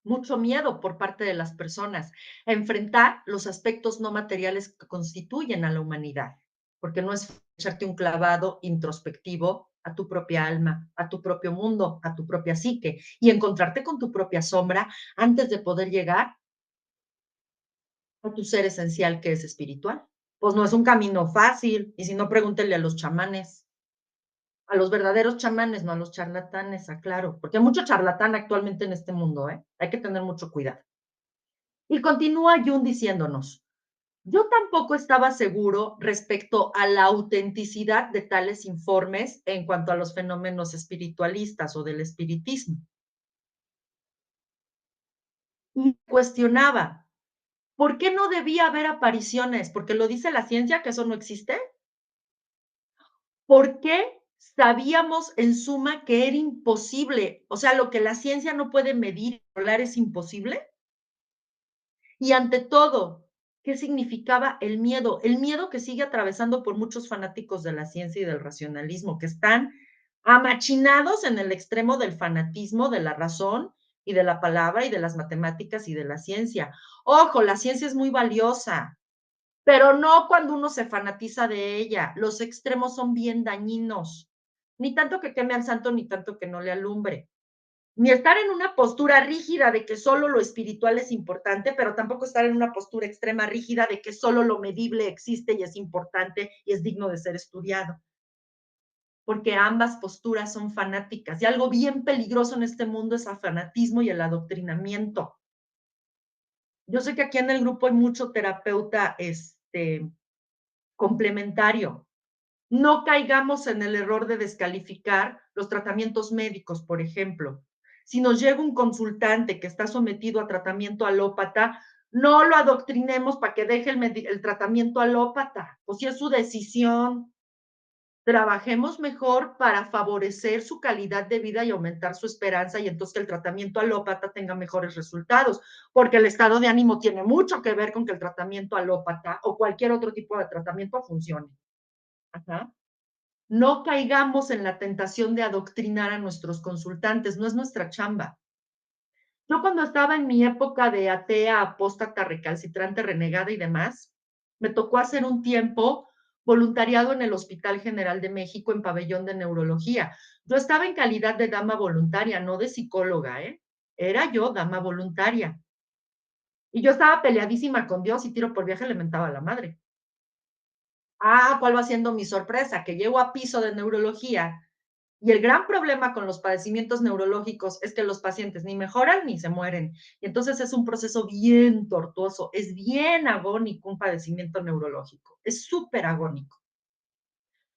mucho miedo por parte de las personas a enfrentar los aspectos no materiales que constituyen a la humanidad, porque no es echarte un clavado introspectivo a tu propia alma, a tu propio mundo, a tu propia psique y encontrarte con tu propia sombra antes de poder llegar a tu ser esencial que es espiritual. Pues no es un camino fácil, y si no, pregúntenle a los chamanes, a los verdaderos chamanes, no a los charlatanes, aclaro, porque hay mucho charlatán actualmente en este mundo, ¿eh? Hay que tener mucho cuidado. Y continúa Jung diciéndonos, yo tampoco estaba seguro respecto a la autenticidad de tales informes en cuanto a los fenómenos espiritualistas o del espiritismo. Y cuestionaba, ¿por qué no debía haber apariciones? ¿Porque lo dice la ciencia que eso no existe? ¿Por qué sabíamos en suma que era imposible? O sea, lo que la ciencia no puede medir y controlar es imposible. Y ante todo, ¿qué significaba el miedo? El miedo que sigue atravesando por muchos fanáticos de la ciencia y del racionalismo, que están amachinados en el extremo del fanatismo, de la razón y de la palabra y de las matemáticas y de la ciencia. Ojo, la ciencia es muy valiosa, pero no cuando uno se fanatiza de ella. Los extremos son bien dañinos. Ni tanto que queme al santo, ni tanto que no le alumbre. Ni estar en una postura rígida de que solo lo espiritual es importante, pero tampoco estar en una postura extrema rígida de que solo lo medible existe y es importante y es digno de ser estudiado. Porque ambas posturas son fanáticas y algo bien peligroso en este mundo es el fanatismo y el adoctrinamiento. Yo sé que aquí en el grupo hay mucho terapeuta complementario. No caigamos en el error de descalificar los tratamientos médicos, por ejemplo. Si nos llega un consultante que está sometido a tratamiento alópata, no lo adoctrinemos para que deje el tratamiento alópata. Pues si es su decisión, trabajemos mejor para favorecer su calidad de vida y aumentar su esperanza y entonces que el tratamiento alópata tenga mejores resultados, porque el estado de ánimo tiene mucho que ver con que el tratamiento alópata o cualquier otro tipo de tratamiento funcione. Ajá. No caigamos en la tentación de adoctrinar a nuestros consultantes, no es nuestra chamba. Yo cuando estaba en mi época de atea, apóstata, recalcitrante, renegada y demás, me tocó hacer un tiempo voluntariado en el Hospital General de México en pabellón de neurología. Yo estaba en calidad de dama voluntaria, no de psicóloga, ¿eh? Era yo dama voluntaria. Y yo estaba peleadísima con Dios y tiro por viaje le mentaba a la madre. Ah, ¿cuál va siendo mi sorpresa? Que llego a piso de neurología. Y el gran problema con los padecimientos neurológicos es que los pacientes ni mejoran ni se mueren. Y entonces es un proceso bien tortuoso, es bien agónico un padecimiento neurológico, es súper agónico.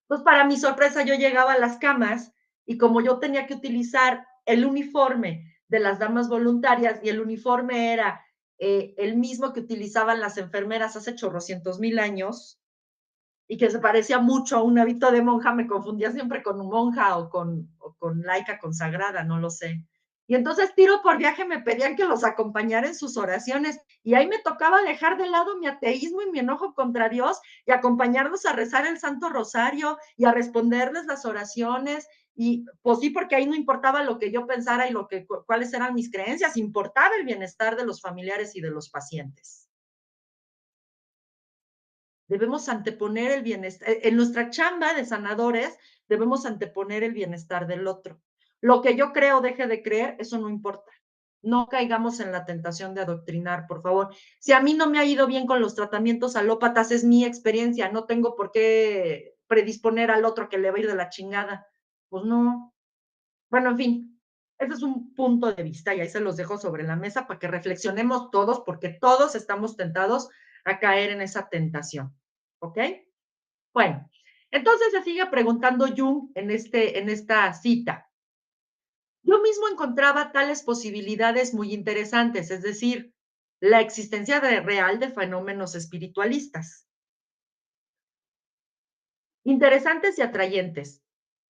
Pues para mi sorpresa yo llegaba a las camas y como yo tenía que utilizar el uniforme de las damas voluntarias y el uniforme era el mismo que utilizaban las enfermeras hace chorrocientos mil años, y que se parecía mucho a un hábito de monja, me confundía siempre con monja o con laica consagrada, no lo sé. Y entonces tiro por viaje me pedían que los acompañara en sus oraciones y ahí me tocaba dejar de lado mi ateísmo y mi enojo contra Dios y acompañarlos a rezar el Santo Rosario y a responderles las oraciones y pues sí, porque ahí no importaba lo que yo pensara y cuáles eran mis creencias, importaba el bienestar de los familiares y de los pacientes. Debemos anteponer el bienestar, en nuestra chamba de sanadores, debemos anteponer el bienestar del otro. Lo que yo creo, deje de creer, eso no importa. No caigamos en la tentación de adoctrinar, por favor. Si a mí no me ha ido bien con los tratamientos alópatas, es mi experiencia, no tengo por qué predisponer al otro que le va a ir de la chingada. Pues no. Bueno, en fin, ese es un punto de vista y ahí se los dejo sobre la mesa para que reflexionemos todos, porque todos estamos tentados a caer en esa tentación. ¿Ok? Bueno, entonces se sigue preguntando Jung en esta cita. Yo mismo encontraba tales posibilidades muy interesantes, es decir, la existencia real de fenómenos espiritualistas, interesantes y atrayentes.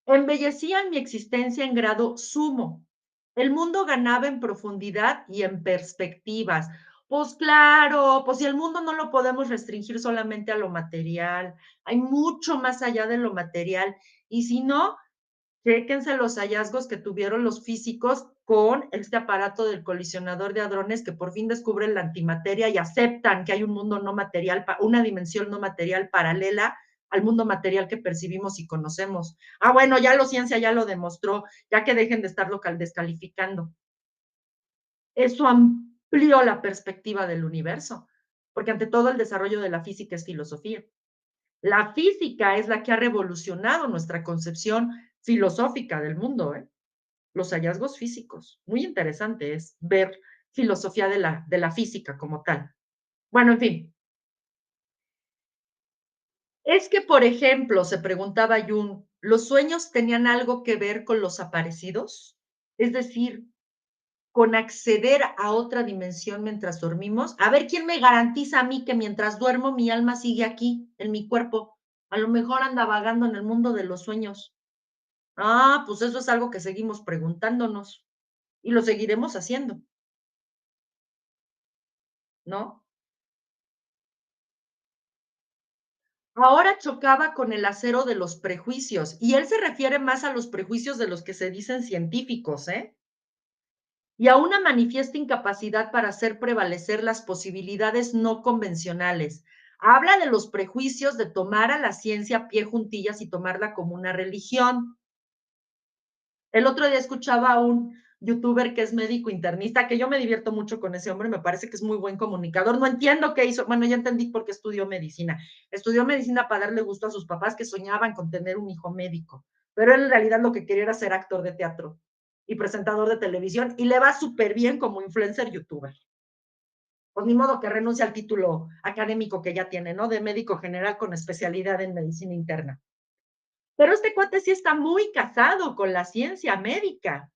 Embellecían mi existencia en grado sumo. El mundo ganaba en profundidad y en perspectivas. Pues claro, pues si el mundo no lo podemos restringir solamente a lo material, hay mucho más allá de lo material. Y si no, chéquense los hallazgos que tuvieron los físicos con este aparato del colisionador de hadrones que por fin descubren la antimateria y aceptan que hay un mundo no material, una dimensión no material paralela al mundo material que percibimos y conocemos. Ah, bueno, ya la ciencia ya lo demostró, ya que dejen de estarlo descalificando. Eso amplió la perspectiva del universo. porque ante todo el desarrollo de la física es filosofía. La física es la que ha revolucionado nuestra concepción filosófica del mundo, ¿eh? Los hallazgos físicos. Muy interesante es ver filosofía de la física como tal. Bueno, en fin, es que, por ejemplo, se preguntaba Jung, ¿los sueños tenían algo que ver con los aparecidos? Es decir, con acceder a otra dimensión mientras dormimos. A ver, ¿quién me garantiza a mí que mientras duermo mi alma sigue aquí, en mi cuerpo? A lo mejor anda vagando en el mundo de los sueños. Ah, pues eso es algo que seguimos preguntándonos y lo seguiremos haciendo, ¿no? Ahora chocaba con el acero de los prejuicios, y él se refiere más a los prejuicios de los que se dicen científicos, ¿eh? Y a una manifiesta incapacidad para hacer prevalecer las posibilidades no convencionales. Habla de los prejuicios de tomar a la ciencia a pie juntillas y tomarla como una religión. El otro día escuchaba a un youtuber que es médico internista, que yo me divierto mucho con ese hombre, me parece que es muy buen comunicador. No entiendo qué hizo, bueno, ya entendí por qué estudió medicina. Estudió medicina para darle gusto a sus papás que soñaban con tener un hijo médico, pero él en realidad lo que quería era ser actor de teatro y presentador de televisión y le va súper bien como influencer youtuber. Pues ni modo que renuncie al título académico que ya tiene, ¿no? De médico general con especialidad en medicina interna. Pero este cuate sí está muy casado con la ciencia médica.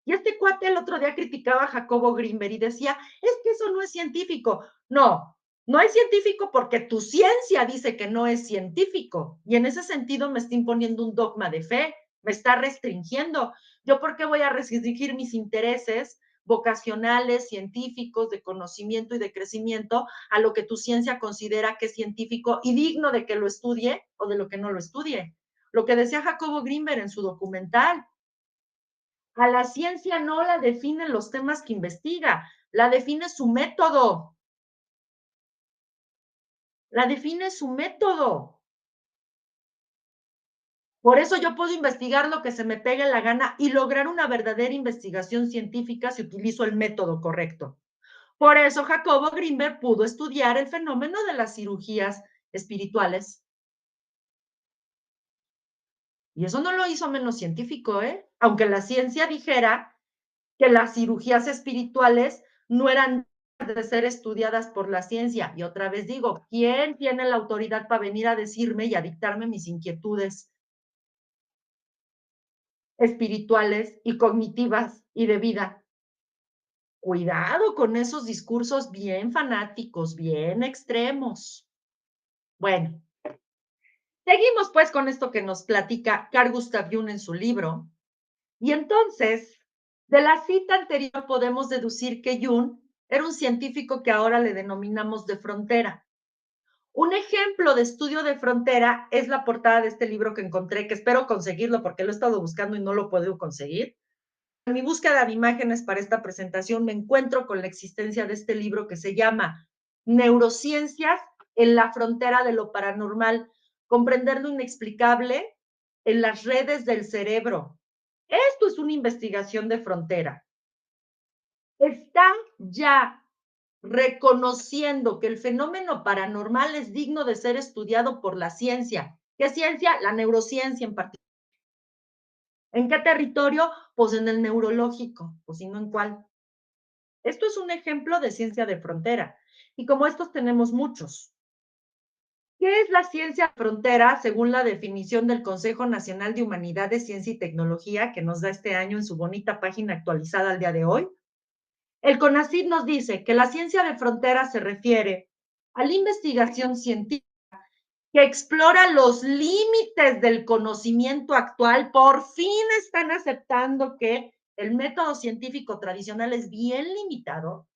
Y este cuate el otro día criticaba a Jacobo Grinberg y decía, es que eso no es científico. No, no es científico porque tu ciencia dice que no es científico. Y en ese sentido me está imponiendo un dogma de fe, me está restringiendo. ¿Yo por qué voy a restringir mis intereses vocacionales, científicos, de conocimiento y de crecimiento a lo que tu ciencia considera que es científico y digno de que lo estudie o de lo que no lo estudie? Lo que decía Jacobo Grinberg en su documental, a la ciencia no la definen los temas que investiga, la define su método, la define su método. Por eso yo puedo investigar lo que se me pegue la gana y lograr una verdadera investigación científica si utilizo el método correcto. Por eso Jacobo Grinberg pudo estudiar el fenómeno de las cirugías espirituales. Y eso no lo hizo menos científico, ¿eh? Aunque la ciencia dijera que las cirugías espirituales no eran de ser estudiadas por la ciencia. Y otra vez digo, ¿quién tiene la autoridad para venir a decirme y a dictarme mis inquietudes espirituales y cognitivas y de vida? Cuidado con esos discursos bien fanáticos, bien extremos. Bueno, seguimos pues con esto que nos platica Carl Gustav Jung en su libro. Y entonces, de la cita anterior podemos deducir que Jung era un científico que ahora le denominamos de frontera. Un ejemplo de estudio de frontera es la portada de este libro que encontré, que espero conseguirlo porque lo he estado buscando y no lo puedo conseguir. En mi búsqueda de imágenes para esta presentación me encuentro con la existencia de este libro que se llama Neurociencias en la frontera de lo paranormal, comprender lo inexplicable en las redes del cerebro. Esto es una investigación de frontera. Está ya reconociendo que el fenómeno paranormal es digno de ser estudiado por la ciencia. ¿Qué ciencia? La neurociencia en particular. ¿En qué territorio? Pues en el neurológico, pues si no en cuál. Esto es un ejemplo de ciencia de frontera. Y como estos tenemos muchos. ¿Qué es la ciencia frontera según la definición del Consejo Nacional de Humanidades, Ciencia y Tecnología que nos da este año en su bonita página actualizada al día de hoy? El CONACYT nos dice que la ciencia de frontera se refiere a la investigación científica que explora los límites del conocimiento actual. Por fin están aceptando que el método científico tradicional es bien limitado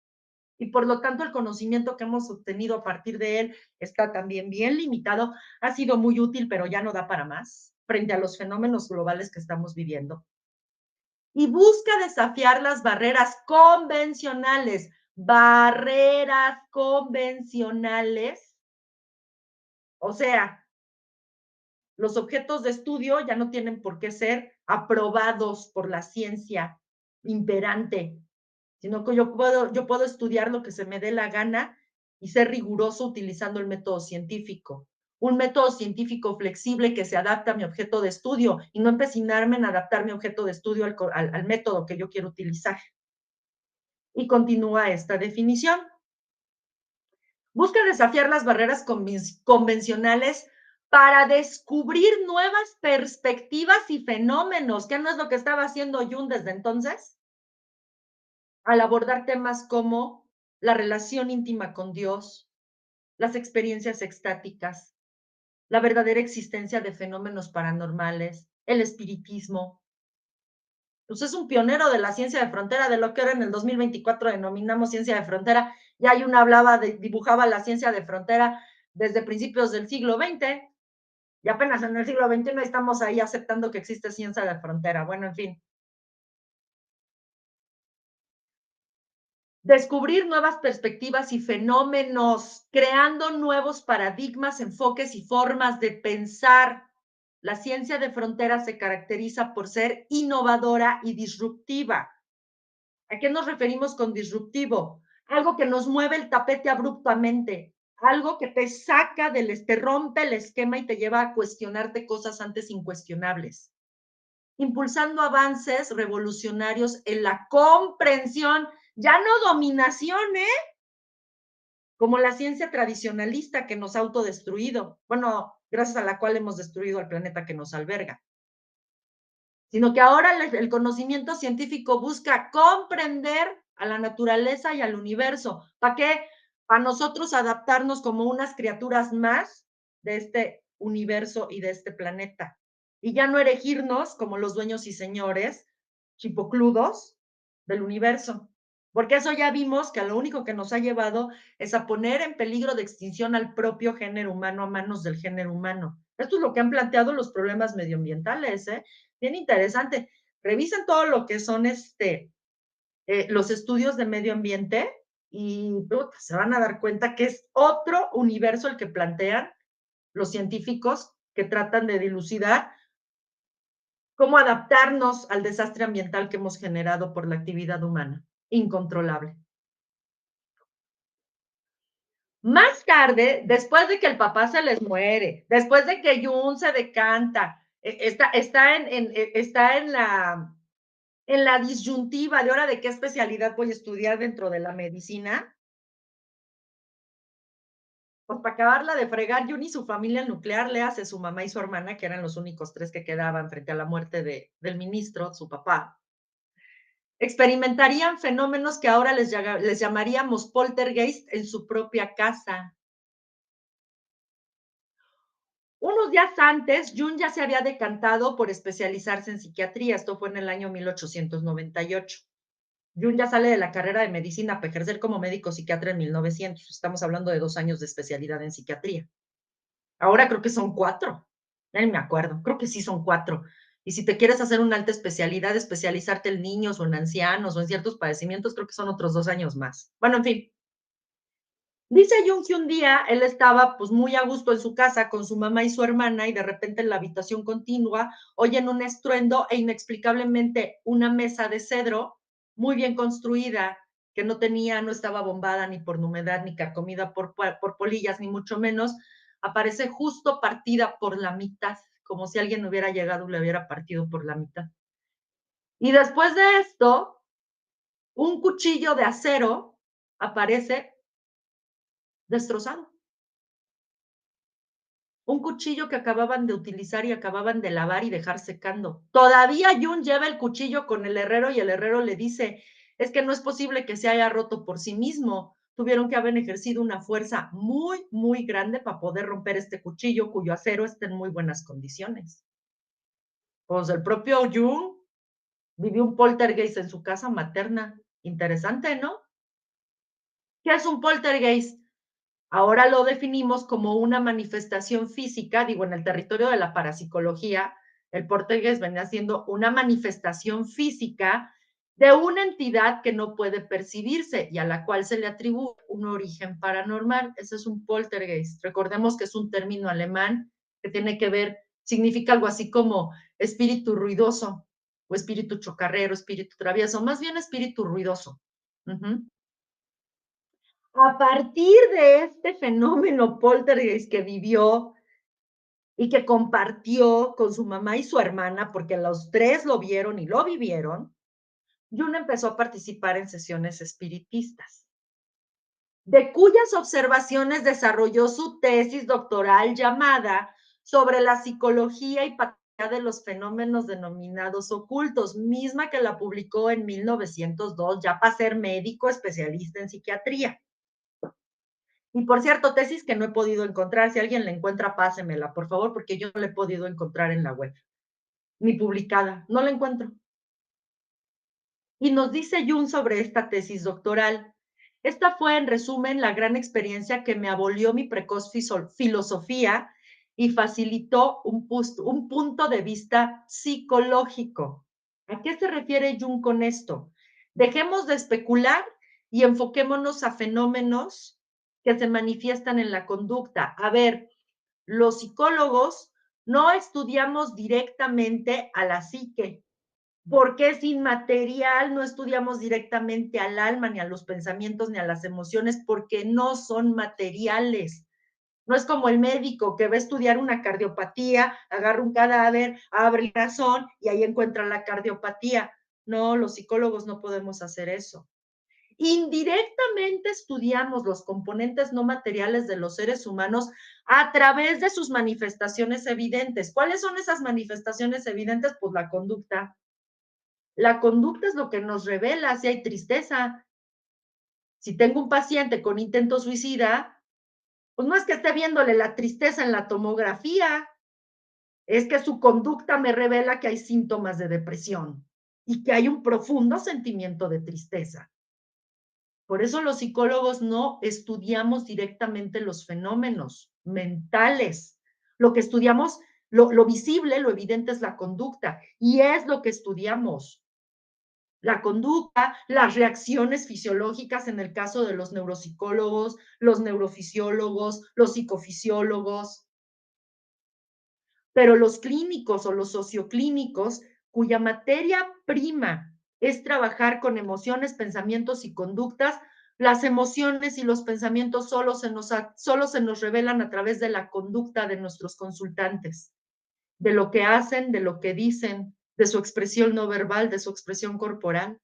y por lo tanto el conocimiento que hemos obtenido a partir de él está también bien limitado. Ha sido muy útil, pero ya no da para más frente a los fenómenos globales que estamos viviendo. Y busca desafiar las barreras convencionales, o sea, los objetos de estudio ya no tienen por qué ser aprobados por la ciencia imperante, sino que yo puedo estudiar lo que se me dé la gana y ser riguroso utilizando el método científico. Un método científico flexible que se adapta a mi objeto de estudio y no empecinarme en adaptar mi objeto de estudio al método que yo quiero utilizar. Y continúa esta definición. Busca desafiar las barreras convencionales para descubrir nuevas perspectivas y fenómenos. ¿Qué no es lo que estaba haciendo Jung desde entonces? Al abordar temas como la relación íntima con Dios, las experiencias extáticas, la verdadera existencia de fenómenos paranormales, el espiritismo. Pues es un pionero de la ciencia de frontera, de lo que ahora en el 2024 denominamos ciencia de frontera. Ya hay una dibujaba la ciencia de frontera desde principios del siglo XX y apenas en el siglo XXI estamos ahí aceptando que existe ciencia de frontera. Bueno, en fin. Descubrir nuevas perspectivas y fenómenos, creando nuevos paradigmas, enfoques y formas de pensar. La ciencia de frontera se caracteriza por ser innovadora y disruptiva. ¿A qué nos referimos con disruptivo? Algo que nos mueve el tapete abruptamente, algo que te saca te rompe el esquema y te lleva a cuestionarte cosas antes incuestionables, impulsando avances revolucionarios en la comprensión, ya no dominación, como la ciencia tradicionalista que nos ha autodestruido, bueno, gracias a la cual hemos destruido al planeta que nos alberga, sino que ahora el conocimiento científico busca comprender a la naturaleza y al universo. ¿Para qué? Para nosotros adaptarnos como unas criaturas más de este universo y de este planeta. Y ya no erigirnos como los dueños y señores chipocludos del universo. Porque eso ya vimos que lo único que nos ha llevado es a poner en peligro de extinción al propio género humano a manos del género humano. Esto es lo que han planteado los problemas medioambientales, ¿eh? Bien interesante. Revisen todo lo que son los estudios de medio ambiente y se van a dar cuenta que es otro universo el que plantean los científicos que tratan de dilucidar cómo adaptarnos al desastre ambiental que hemos generado por la actividad humana, incontrolable. Más tarde, después de que el papá se les muere, después de que Jun se decanta, está en la disyuntiva de ahora de qué especialidad voy a estudiar dentro de la medicina, pues para acabarla de fregar, Jun y su familia nuclear, le hace su mamá y su hermana, que eran los únicos tres que quedaban frente a la muerte del ministro, su papá, experimentarían fenómenos que ahora les llamaríamos poltergeist en su propia casa. Unos días antes, Jung ya se había decantado por especializarse en psiquiatría. Esto fue en el año 1898. Jung ya sale de la carrera de medicina para ejercer como médico psiquiatra en 1900. Estamos hablando de 2 años de especialidad en psiquiatría. Ahora creo que son 4. Ya ni me acuerdo. Creo que sí son 4. Y si te quieres hacer una alta especialidad, especializarte en niños o en ancianos o en ciertos padecimientos, creo que son otros 2 años más. Bueno, en fin. Dice Jung que un día él estaba pues muy a gusto en su casa con su mamá y su hermana y de repente en la habitación continua oyen un estruendo e inexplicablemente una mesa de cedro muy bien construida que no estaba bombada ni por humedad ni carcomida por polillas ni mucho menos, aparece justo partida por la mitad, como si alguien hubiera llegado y le hubiera partido por la mitad. Y después de esto, un cuchillo de acero aparece destrozado. Un cuchillo que acababan de utilizar y acababan de lavar y dejar secando. Todavía Jun lleva el cuchillo con el herrero y el herrero le dice, es que no es posible que se haya roto por sí mismo. Tuvieron que haber ejercido una fuerza muy, muy grande para poder romper este cuchillo cuyo acero está en muy buenas condiciones. Pues el propio Jung vivió un poltergeist en su casa materna. Interesante, ¿no? ¿Qué es un poltergeist? Ahora lo definimos como una manifestación física, digo, en el territorio de la parapsicología, el poltergeist venía siendo una manifestación física de una entidad que no puede percibirse y a la cual se le atribuye un origen paranormal. Ese es un poltergeist. Recordemos que es un término alemán que tiene que ver, significa algo así como espíritu ruidoso o espíritu chocarrero, espíritu travieso, más bien espíritu ruidoso. A partir de este fenómeno poltergeist que vivió y que compartió con su mamá y su hermana, porque los tres lo vieron y lo vivieron, Jung empezó a participar en sesiones espiritistas, de cuyas observaciones desarrolló su tesis doctoral llamada sobre la psicología y patología de los fenómenos denominados ocultos, misma que la publicó en 1902, ya para ser médico especialista en psiquiatría. Y por cierto, tesis que no he podido encontrar, si alguien la encuentra, pásemela, por favor, porque yo no la he podido encontrar en la web, ni publicada, no la encuentro. Y nos dice Jung sobre esta tesis doctoral. Esta fue, en resumen, la gran experiencia que me abolió mi precoz filosofía y facilitó un punto de vista psicológico. ¿A qué se refiere Jung con esto? Dejemos de especular y enfoquémonos a fenómenos que se manifiestan en la conducta. A ver, los psicólogos no estudiamos directamente a la psique, porque es inmaterial, no estudiamos directamente al alma, ni a los pensamientos, ni a las emociones, porque no son materiales. No es como el médico que va a estudiar una cardiopatía, agarra un cadáver, abre el corazón y ahí encuentra la cardiopatía. No, los psicólogos no podemos hacer eso. Indirectamente estudiamos los componentes no materiales de los seres humanos a través de sus manifestaciones evidentes. ¿Cuáles son esas manifestaciones evidentes? Pues la conducta. La conducta es lo que nos revela si hay tristeza. Si tengo un paciente con intento suicida, pues no es que esté viéndole la tristeza en la tomografía, es que su conducta me revela que hay síntomas de depresión y que hay un profundo sentimiento de tristeza. Por eso los psicólogos no estudiamos directamente los fenómenos mentales. Lo que estudiamos, lo visible, lo evidente es la conducta y es lo que estudiamos. La conducta, las reacciones fisiológicas en el caso de los neuropsicólogos, los neurofisiólogos, los psicofisiólogos, pero los clínicos o los socioclínicos, cuya materia prima es trabajar con emociones, pensamientos y conductas, las emociones y los pensamientos solo se nos revelan a través de la conducta de nuestros consultantes, de lo que hacen, de lo que dicen, de su expresión no verbal, de su expresión corporal.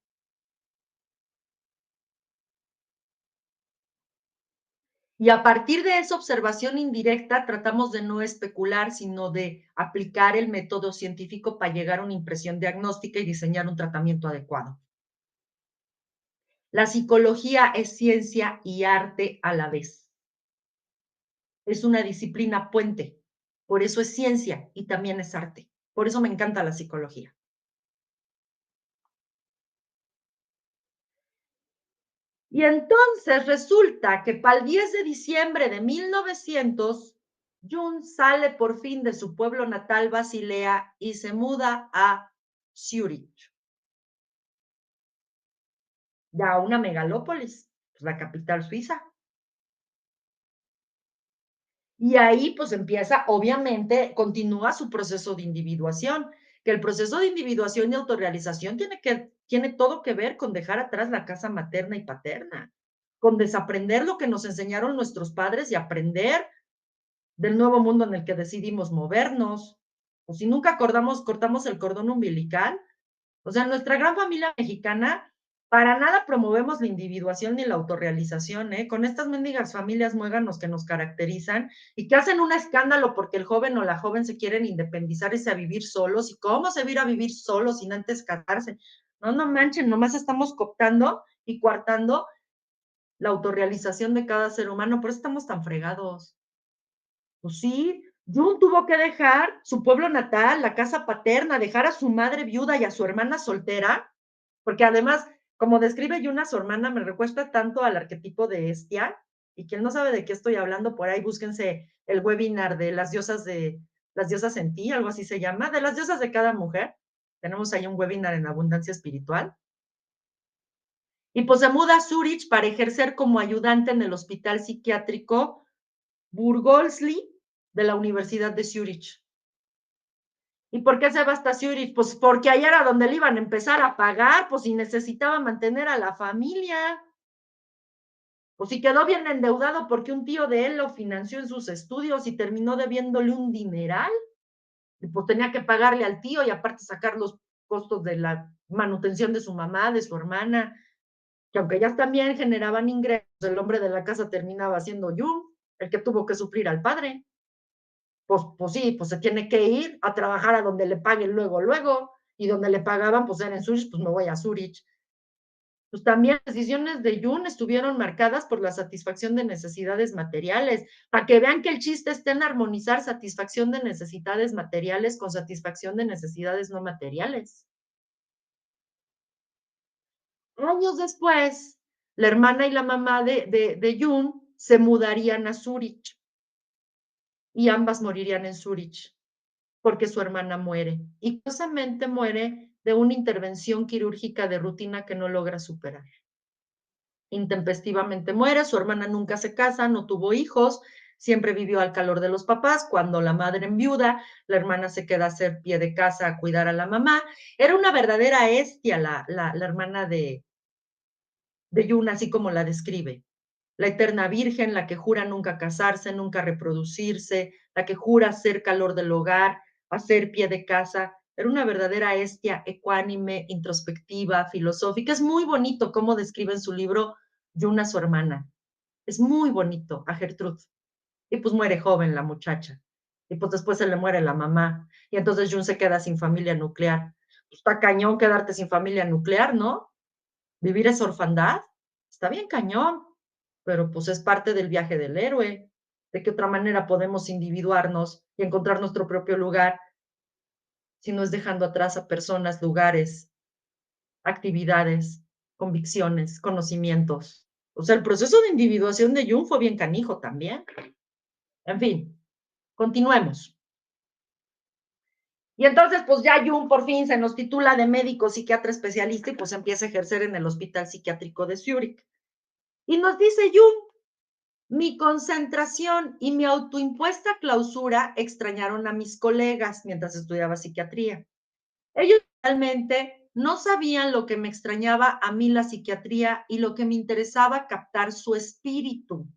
Y a partir de esa observación indirecta tratamos de no especular, sino de aplicar el método científico para llegar a una impresión diagnóstica y diseñar un tratamiento adecuado. La psicología es ciencia y arte a la vez. Es una disciplina puente. Por eso es ciencia y también es arte. Por eso me encanta la psicología. Y entonces resulta que para el 10 de diciembre de 1900, Jung sale por fin de su pueblo natal, Basilea, y se muda a Zúrich, ya una megalópolis, pues la capital suiza. Y ahí pues empieza, obviamente, continúa su proceso de individuación, que el proceso de individuación y autorrealización tiene todo que ver con dejar atrás la casa materna y paterna, con desaprender lo que nos enseñaron nuestros padres y aprender del nuevo mundo en el que decidimos movernos. O si nunca cortamos el cordón umbilical. O sea, nuestra gran familia mexicana, para nada promovemos la individuación ni la autorrealización, ¿eh? Con estas mendigas familias muéganos que nos caracterizan y que hacen un escándalo porque el joven o la joven se quieren independizar y a vivir solos. ¿Y cómo se va a ir a vivir solos sin antes casarse? No, no manchen, nomás estamos cooptando y coartando la autorrealización de cada ser humano, por eso estamos tan fregados. Pues sí, Jung tuvo que dejar su pueblo natal, la casa paterna, dejar a su madre viuda y a su hermana soltera, porque además, como describe Jung a su hermana, me recuesta tanto al arquetipo de Hestia, y quien no sabe de qué estoy hablando, por ahí búsquense el webinar de las diosas en ti, algo así se llama, de las diosas de cada mujer. Tenemos ahí un webinar en abundancia espiritual. Y pues se muda a Zurich para ejercer como ayudante en el hospital psiquiátrico Burgolsli de la Universidad de Zurich. ¿Y por qué se va hasta Zurich? Pues porque allá era donde le iban a empezar a pagar, pues si necesitaba mantener a la familia. Pues si quedó bien endeudado porque un tío de él lo financió en sus estudios y terminó debiéndole un dineral, y pues tenía que pagarle al tío y aparte sacar los costos de la manutención de su mamá, de su hermana, que aunque ellas también generaban ingresos, el hombre de la casa terminaba siendo Jung, el que tuvo que sufrir al padre. Pues sí, pues se tiene que ir a trabajar a donde le paguen luego, y donde le pagaban, pues era en Zurich, pues me voy a Zurich. Pues también las decisiones de Jung estuvieron marcadas por la satisfacción de necesidades materiales, para que vean que el chiste está en armonizar satisfacción de necesidades materiales con satisfacción de necesidades no materiales. Años después, la hermana y la mamá de Jung se mudarían a Zurich y ambas morirían en Zurich porque su hermana muere y curiosamente muere de una intervención quirúrgica de rutina que no logra superar. Intempestivamente muere, su hermana nunca se casa, no tuvo hijos, siempre vivió al calor de los papás. Cuando la madre enviuda, la hermana se queda a hacer pie de casa a cuidar a la mamá. Era una verdadera estia la hermana de Yuna, así como la describe. La eterna virgen, la que jura nunca casarse, nunca reproducirse, la que jura ser calor del hogar, hacer pie de casa. Era una verdadera estia ecuánime, introspectiva, filosófica. Es muy bonito cómo describe en su libro Yuna, su hermana. Es muy bonito a Gertrude. Y pues muere joven la muchacha. Y pues después se le muere la mamá. Y entonces Jun se queda sin familia nuclear. Pues está cañón quedarte sin familia nuclear, ¿no? Vivir esa orfandad. Está bien cañón, pero pues es parte del viaje del héroe. ¿De qué otra manera podemos individuarnos y encontrar nuestro propio lugar si no es dejando atrás a personas, lugares, actividades, convicciones, conocimientos? O sea, el proceso de individuación de Jung fue bien canijo también. En fin, continuemos. Y entonces, pues ya Jung por fin se nos titula de médico psiquiatra especialista y pues empieza a ejercer en el Hospital Psiquiátrico de Zúrich. Y nos dice Jung: mi concentración y mi autoimpuesta clausura extrañaron a mis colegas mientras estudiaba psiquiatría. Ellos realmente no sabían lo que me extrañaba a mí la psiquiatría y lo que me interesaba captar su espíritu.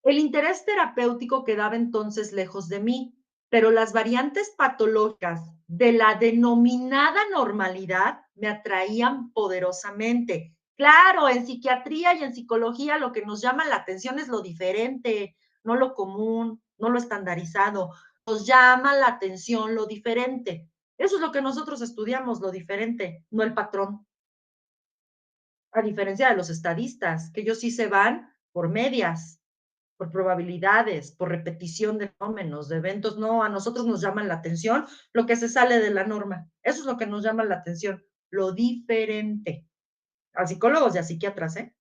El interés terapéutico quedaba entonces lejos de mí, pero las variantes patológicas de la denominada normalidad me atraían poderosamente. Claro, en psiquiatría y en psicología lo que nos llama la atención es lo diferente, no lo común, no lo estandarizado. Nos llama la atención lo diferente. Eso es lo que nosotros estudiamos, lo diferente, no el patrón. A diferencia de los estadistas, que ellos sí se van por medias, por probabilidades, por repetición de fenómenos, de eventos. No, a nosotros nos llama la atención lo que se sale de la norma. Eso es lo que nos llama la atención, lo diferente. A psicólogos y a psiquiatras, ¿eh?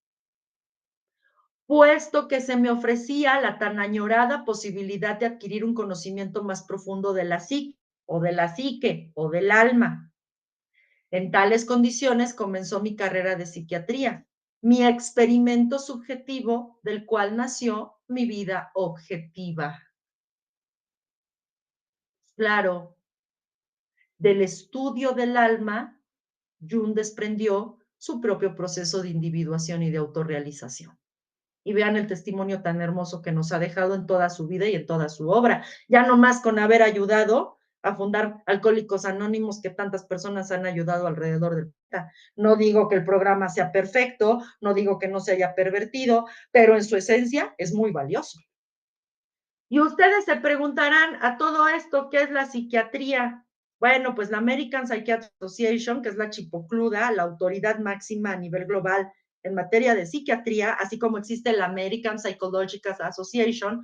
Puesto que se me ofrecía la tan añorada posibilidad de adquirir un conocimiento más profundo de la psique, o de la psique, o del alma. En tales condiciones comenzó mi carrera de psiquiatría, mi experimento subjetivo del cual nació mi vida objetiva. Claro, del estudio del alma, Jung desprendió su propio proceso de individuación y de autorrealización. Y vean el testimonio tan hermoso que nos ha dejado en toda su vida y en toda su obra. Ya no más con haber ayudado a fundar Alcohólicos Anónimos, que tantas personas han ayudado alrededor del planeta. No digo que el programa sea perfecto, no digo que no se haya pervertido, pero en su esencia es muy valioso. Y ustedes se preguntarán a todo esto, ¿qué es la psiquiatría? Bueno, pues la American Psychiatric Association, que es la chipocluda, la autoridad máxima a nivel global en materia de psiquiatría, así como existe la American Psychological Association,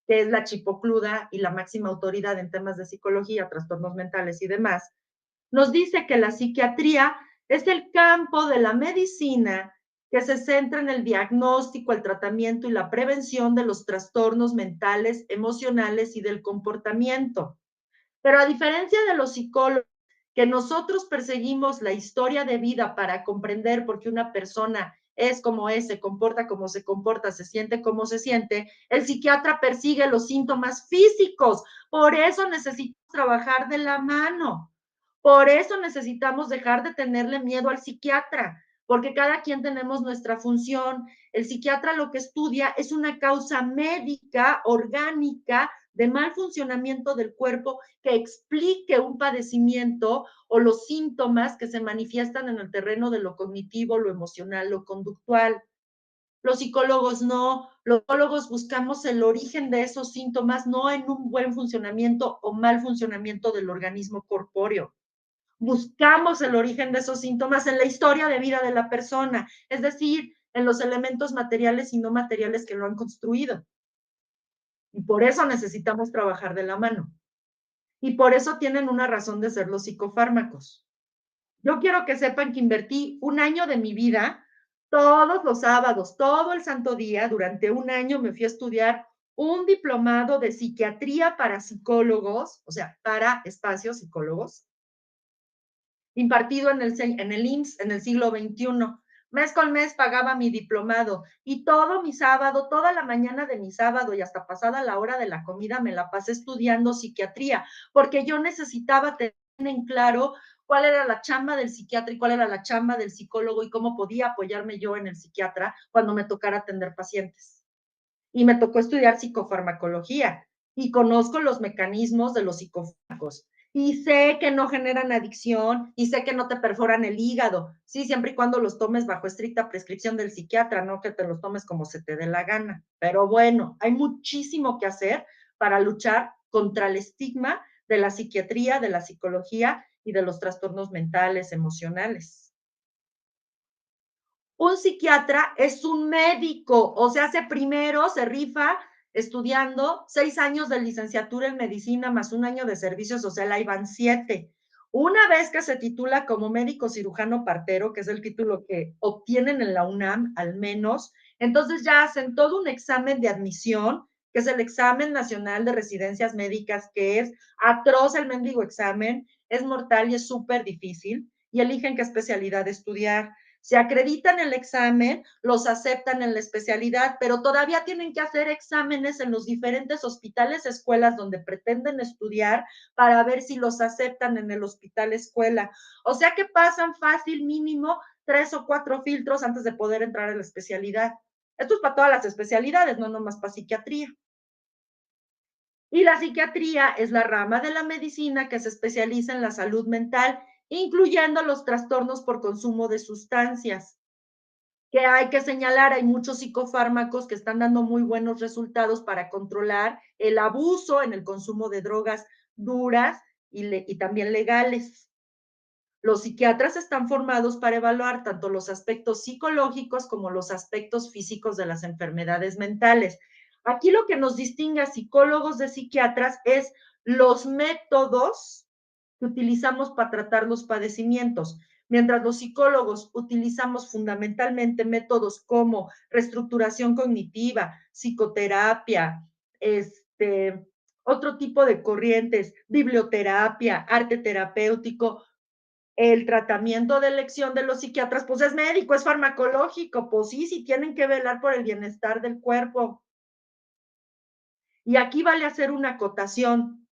que es la chipocluda y la máxima autoridad en temas de psicología, trastornos mentales y demás, nos dice que la psiquiatría es el campo de la medicina que se centra en el diagnóstico, el tratamiento y la prevención de los trastornos mentales, emocionales y del comportamiento. Pero a diferencia de los psicólogos, que nosotros perseguimos la historia de vida para comprender por qué una persona es como es, se comporta como se comporta, se siente como se siente, el psiquiatra persigue los síntomas físicos. Por eso necesitamos trabajar de la mano. Por eso necesitamos dejar de tenerle miedo al psiquiatra, porque cada quien tenemos nuestra función. El psiquiatra lo que estudia es una causa médica, orgánica, de mal funcionamiento del cuerpo que explique un padecimiento o los síntomas que se manifiestan en el terreno de lo cognitivo, lo emocional, lo conductual. Los psicólogos no, los psicólogos buscamos el origen de esos síntomas, no en un buen funcionamiento o mal funcionamiento del organismo corpóreo. Buscamos el origen de esos síntomas en la historia de vida de la persona, es decir, en los elementos materiales y no materiales que lo han construido. Y por eso necesitamos trabajar de la mano. Y por eso tienen una razón de ser los psicofármacos. Yo quiero que sepan que invertí un año de mi vida, todos los sábados, todo el santo día, durante un año me fui a estudiar un diplomado de psiquiatría para psicólogos, o sea, para espacios psicólogos, impartido en el IMSS en el siglo XXI. Mes con mes pagaba mi diplomado y todo mi sábado, toda la mañana de mi sábado y hasta pasada la hora de la comida me la pasé estudiando psiquiatría, porque yo necesitaba tener en claro cuál era la chamba del psiquiatra y cuál era la chamba del psicólogo y cómo podía apoyarme yo en el psiquiatra cuando me tocara atender pacientes. Y me tocó estudiar psicofarmacología y conozco los mecanismos de los psicofármacos y sé que no generan adicción y sé que no te perforan el hígado, sí, siempre y cuando los tomes bajo estricta prescripción del psiquiatra, no que te los tomes como se te dé la gana. Pero bueno, hay muchísimo que hacer para luchar contra el estigma de la psiquiatría, de la psicología y de los trastornos mentales, emocionales. Un psiquiatra es un médico, o sea, primero se rifa estudiando 6 años de licenciatura en medicina más un año de servicio social, ahí van 7. Una vez que se titula como médico cirujano partero, que es el título que obtienen en la UNAM al menos, entonces ya hacen todo un examen de admisión, que es el examen nacional de residencias médicas, que es atroz el mendigo examen, es mortal y es súper difícil, y eligen qué especialidad estudiar. Se acreditan el examen, los aceptan en la especialidad, pero todavía tienen que hacer exámenes en los diferentes hospitales, escuelas donde pretenden estudiar para ver si los aceptan en el hospital escuela. O sea que pasan fácil mínimo 3 o 4 filtros antes de poder entrar a la especialidad. Esto es para todas las especialidades, no nomás para psiquiatría. Y la psiquiatría es la rama de la medicina que se especializa en la salud mental, incluyendo los trastornos por consumo de sustancias. Que hay que señalar, hay muchos psicofármacos que están dando muy buenos resultados para controlar el abuso en el consumo de drogas duras y también legales. Los psiquiatras están formados para evaluar tanto los aspectos psicológicos como los aspectos físicos de las enfermedades mentales. Aquí lo que nos distingue a psicólogos de psiquiatras es los métodos que utilizamos para tratar los padecimientos. Mientras los psicólogos utilizamos fundamentalmente métodos como reestructuración cognitiva, psicoterapia, otro tipo de corrientes, biblioterapia, arte terapéutico, el tratamiento de elección de los psiquiatras, pues es médico, es farmacológico, pues sí, sí tienen que velar por el bienestar del cuerpo. Y aquí vale hacer una acotación.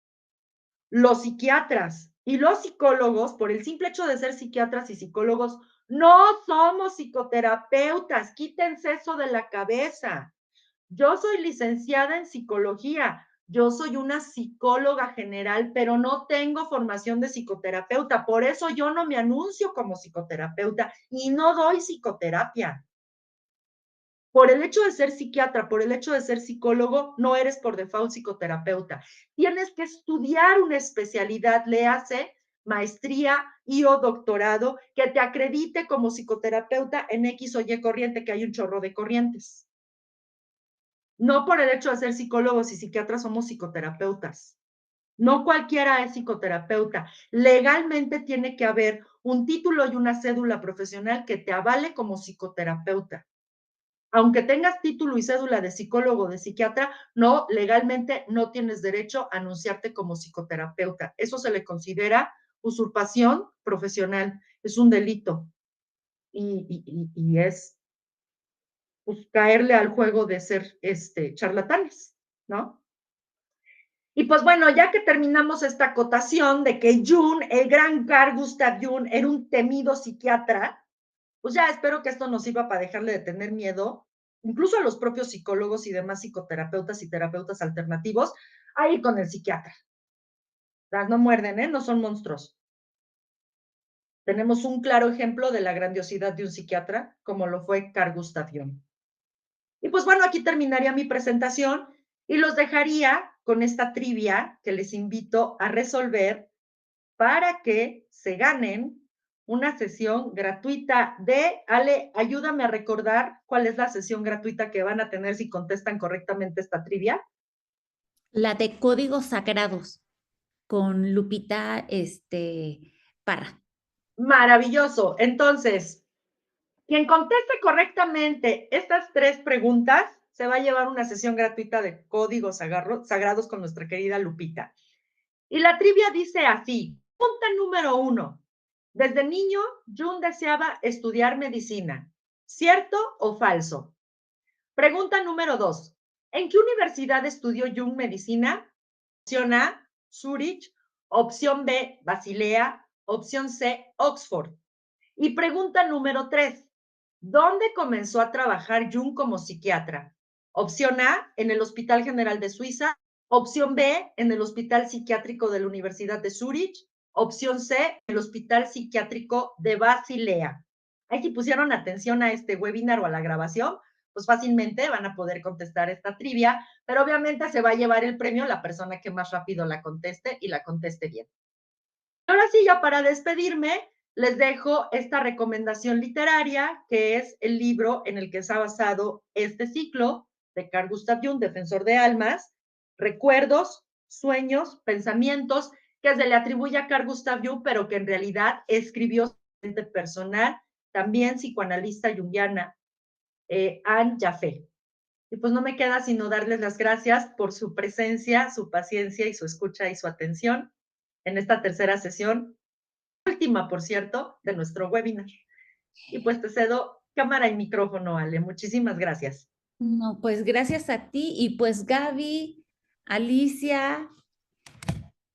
Los psiquiatras y los psicólogos, por el simple hecho de ser psiquiatras y psicólogos, no somos psicoterapeutas, quítense eso de la cabeza. Yo soy licenciada en psicología, yo soy una psicóloga general, pero no tengo formación de psicoterapeuta, por eso yo no me anuncio como psicoterapeuta y no doy psicoterapia. Por el hecho de ser psiquiatra, por el hecho de ser psicólogo, no eres por default psicoterapeuta. Tienes que estudiar una especialidad, le hace maestría y o doctorado que te acredite como psicoterapeuta en X o Y corriente, que hay un chorro de corrientes. No por el hecho de ser psicólogos y psiquiatras somos psicoterapeutas. No cualquiera es psicoterapeuta. Legalmente tiene que haber un título y una cédula profesional que te avale como psicoterapeuta. Aunque tengas título y cédula de psicólogo o de psiquiatra, no, legalmente no tienes derecho a anunciarte como psicoterapeuta. Eso se le considera usurpación profesional, es un delito y es pues, caerle al juego de ser charlatanes, ¿no? Y pues bueno, ya que terminamos esta acotación de que Jung, el gran Carl Gustav Jung, era un temido psiquiatra, pues ya espero que esto nos sirva para dejarle de tener miedo, incluso a los propios psicólogos y demás psicoterapeutas y terapeutas alternativos, a ir con el psiquiatra. Las no muerden, ¿eh? No son monstruos. Tenemos un claro ejemplo de la grandiosidad de un psiquiatra, como lo fue Carl Gustav Jung. Y pues bueno, aquí terminaría mi presentación y los dejaría con esta trivia que les invito a resolver para que se ganen una sesión gratuita de, Ale, ayúdame a recordar cuál es la sesión gratuita que van a tener si contestan correctamente esta trivia. La de códigos sagrados con Lupita Parra. Maravilloso. Entonces, quien conteste correctamente estas 3 preguntas se va a llevar una sesión gratuita de códigos sagrados con nuestra querida Lupita. Y la trivia dice así, pregunta número 1. Desde niño, Jung deseaba estudiar medicina. ¿Cierto o falso? Pregunta número 2. ¿En qué universidad estudió Jung medicina? Opción A, Zurich. Opción B, Basilea. Opción C, Oxford. Y pregunta número 3. ¿Dónde comenzó a trabajar Jung como psiquiatra? Opción A, en el Hospital General de Suiza. Opción B, en el Hospital Psiquiátrico de la Universidad de Zurich. Opción C, en el Hospital Psiquiátrico de Basilea. Ahí si pusieron atención a este webinar o a la grabación, pues fácilmente van a poder contestar esta trivia, pero obviamente se va a llevar el premio la persona que más rápido la conteste y la conteste bien. Ahora sí, ya para despedirme, les dejo esta recomendación literaria, que es el libro en el que se ha basado este ciclo de Carl Gustav Jung, Defensor de Almas, Recuerdos, Sueños, Pensamientos, que se le atribuye a Carl Gustav Jung, pero que en realidad escribió su mente personal, también psicoanalista junguiana, Anne Jaffe. Y pues no me queda sino darles las gracias por su presencia, su paciencia y su escucha y su atención en esta tercera sesión, última, por cierto, de nuestro webinar. Y pues te cedo cámara y micrófono, Ale. Muchísimas gracias. No, pues gracias a ti y pues Gaby, Alicia,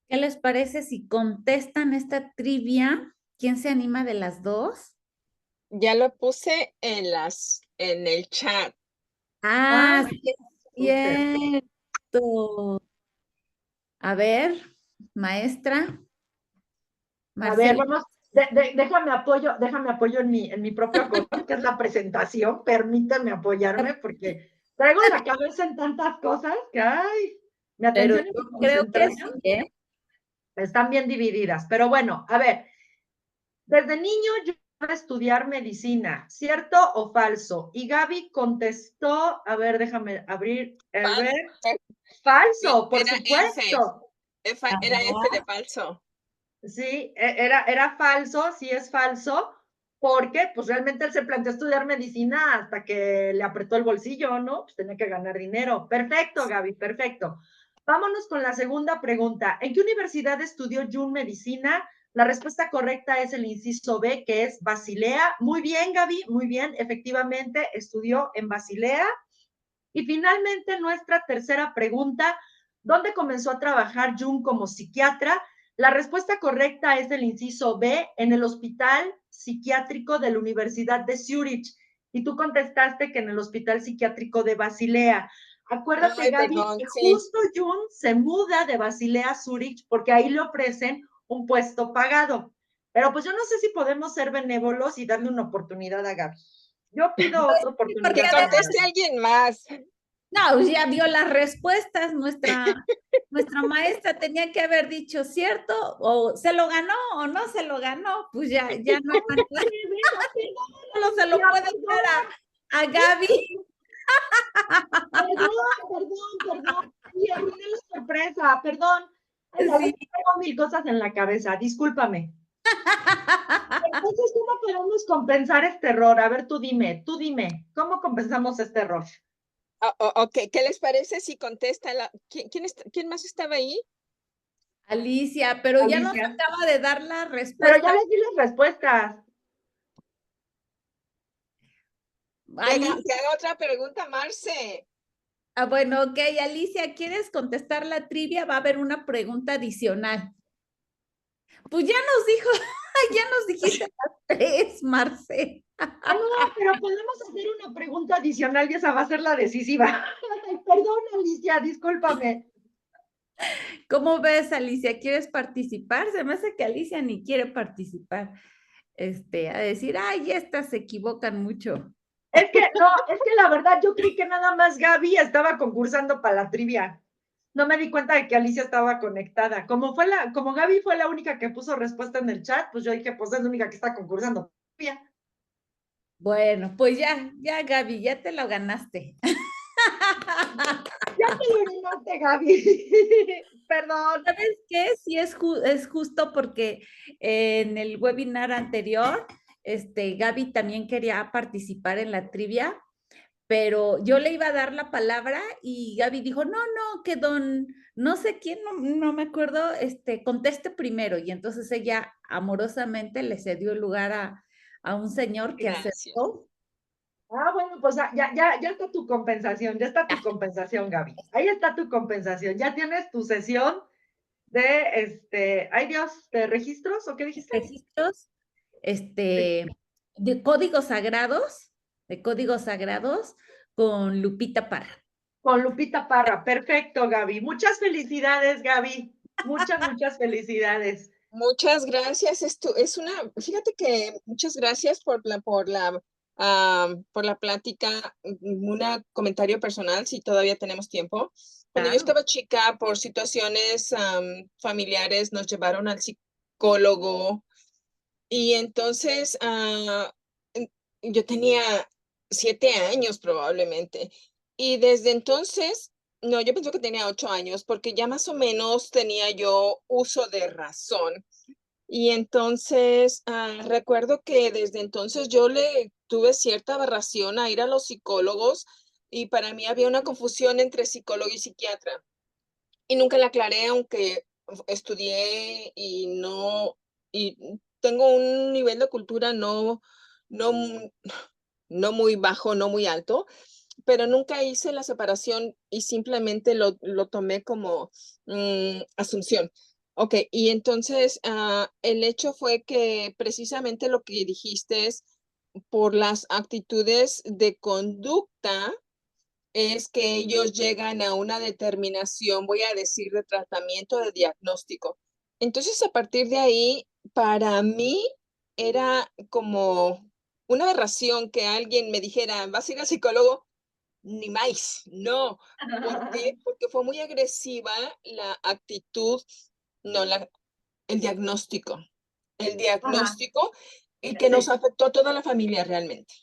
¿qué les parece si contestan esta trivia? ¿Quién se anima de las dos? Ya lo puse en el chat. Ah, sí, es Súper. cierto. A ver, maestra, A ver, Marcela. vamos, déjame apoyo en mi propio acordeón, que es la presentación. Permítame apoyarme porque traigo la cabeza en tantas cosas que, ay, mi Pero atención y yo mi creo que sí, concentración ¿eh? están bien divididas. Pero bueno, a ver, desde niño yo iba a estudiar medicina, ¿cierto o falso? Y Gaby contestó, a ver, déjame abrir, a ver, falso, por Era F. supuesto. Era F de Ajá. falso. Sí, era falso, sí es falso, porque pues realmente él se planteó estudiar medicina hasta que le apretó el bolsillo, ¿no? Pues tenía que ganar dinero. Perfecto, Gaby, perfecto. Vámonos con la segunda pregunta. ¿En qué universidad estudió Jung medicina? La respuesta correcta es el inciso B, que es Basilea. Muy bien, Gaby, muy bien. Efectivamente, estudió en Basilea. Y finalmente, nuestra tercera pregunta, ¿dónde comenzó a trabajar Jung como psiquiatra? La respuesta correcta es el inciso B, en el Hospital Psiquiátrico de la Universidad de Zurich. Y tú contestaste que en el Hospital Psiquiátrico de Basilea. Acuérdate, Ay, Gaby, perdón, que sí. justo Jung se muda de Basilea a Zurich porque ahí le ofrecen un puesto pagado. Pero pues yo no sé si podemos ser benévolos y darle una oportunidad a Gaby. Yo pido otra Que oportunidad Porque para conteste Gaby. alguien más. no, pues ya dio las respuestas. Nuestra maestra tenía que haber dicho cierto, o se lo ganó o no se lo ganó. Pues ya no hay manera, solo se lo Ya, puede dar a Gaby. perdón. Y arruiné la sorpresa, perdón. Ay, a Sí. veces tengo mil cosas en la cabeza, discúlpame. Entonces, ¿cómo podemos compensar este error? A ver, tú dime, ¿cómo compensamos este error? Ok, ¿qué les parece si contesta ¿quién más estaba ahí? Alicia, pero ya nos Alicia. acaba de dar la Pero respuesta. ya les di las respuestas. Alicia, Que haga otra pregunta, Marce. bueno, ok, Alicia, ¿quieres contestar la trivia? Va a haber una pregunta adicional. Pues ya nos dijo, ya nos dijiste las tres, Marce. Ah, no, pero podemos hacer una pregunta adicional y esa va a ser la decisiva. Perdón, Alicia, discúlpame. ¿Cómo ves, Alicia? ¿Quieres participar? Se me hace que Alicia ni quiere participar. A decir, ay, estas se equivocan mucho. Es que la verdad yo creí que nada más Gaby estaba concursando para la trivia. No me di cuenta de que Alicia estaba conectada. Como Gaby fue la única que puso respuesta en el chat, pues yo dije, pues es la única que está concursando. Trivia. Bueno, pues ya, Gaby, ya te lo ganaste. Ya te lo ganaste, Gaby. Perdón. ¿Sabes qué? Sí es justo porque en el webinar anterior, Gaby también quería participar en la trivia, pero yo le iba a dar la palabra y Gaby dijo, no, no, que don, no sé quién, no me acuerdo, conteste primero. Y entonces ella amorosamente le cedió el lugar a un señor que Gracias. aceptó. Ah, bueno, pues ya está tu compensación, ya está tu compensación, Gaby. Ahí está tu compensación. Ya tienes tu sesión ay Dios, ¿de registros o qué dijiste? Registros, Sí. de códigos sagrados, con Lupita Parra. Con Lupita Parra. Perfecto, Gaby. Muchas felicidades, Gaby. Muchas felicidades. Muchas gracias. Esto es fíjate que muchas gracias por la plática. Un comentario personal, si todavía tenemos tiempo. Cuando yo Claro. estaba chica, por situaciones familiares, nos llevaron al psicólogo y entonces yo tenía 7 años probablemente. Y desde entonces, no, yo pensé que tenía 8 años porque ya más o menos tenía yo uso de razón. Y entonces recuerdo que desde entonces yo le tuve cierta aberración a ir a los psicólogos y para mí había una confusión entre psicólogo y psiquiatra. Y nunca la aclaré, aunque estudié y tengo un nivel de cultura no, no muy bajo, no muy alto, pero nunca hice la separación y simplemente lo tomé como asunción. Ok, y entonces el hecho fue que precisamente lo que dijiste es por las actitudes de conducta es que ellos llegan a una determinación, voy a decir, de tratamiento, de diagnóstico. Entonces, a partir de ahí, para mí era como una aberración que alguien me dijera, ¿vas a ir al psicólogo? Ni más, no. ¿Por qué? Porque fue muy agresiva la actitud, no, el diagnóstico. El Ajá, diagnóstico y que nos sí, afectó a toda la familia realmente.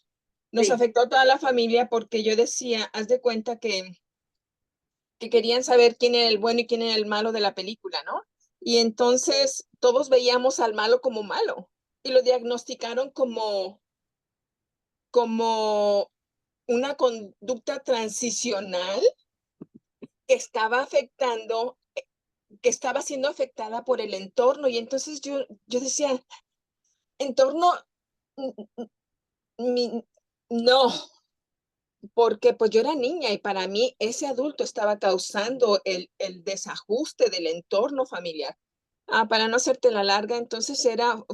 Nos sí. afectó a toda la familia porque yo decía, haz de cuenta que querían saber quién era el bueno y quién era el malo de la película, ¿no? Y entonces todos veíamos al malo como malo y lo diagnosticaron como una conducta transicional que estaba afectando, que estaba siendo afectada por el entorno. Y entonces yo decía, entorno, no, porque pues yo era niña y para mí ese adulto estaba causando el desajuste del entorno familiar. Para no hacerte la larga, entonces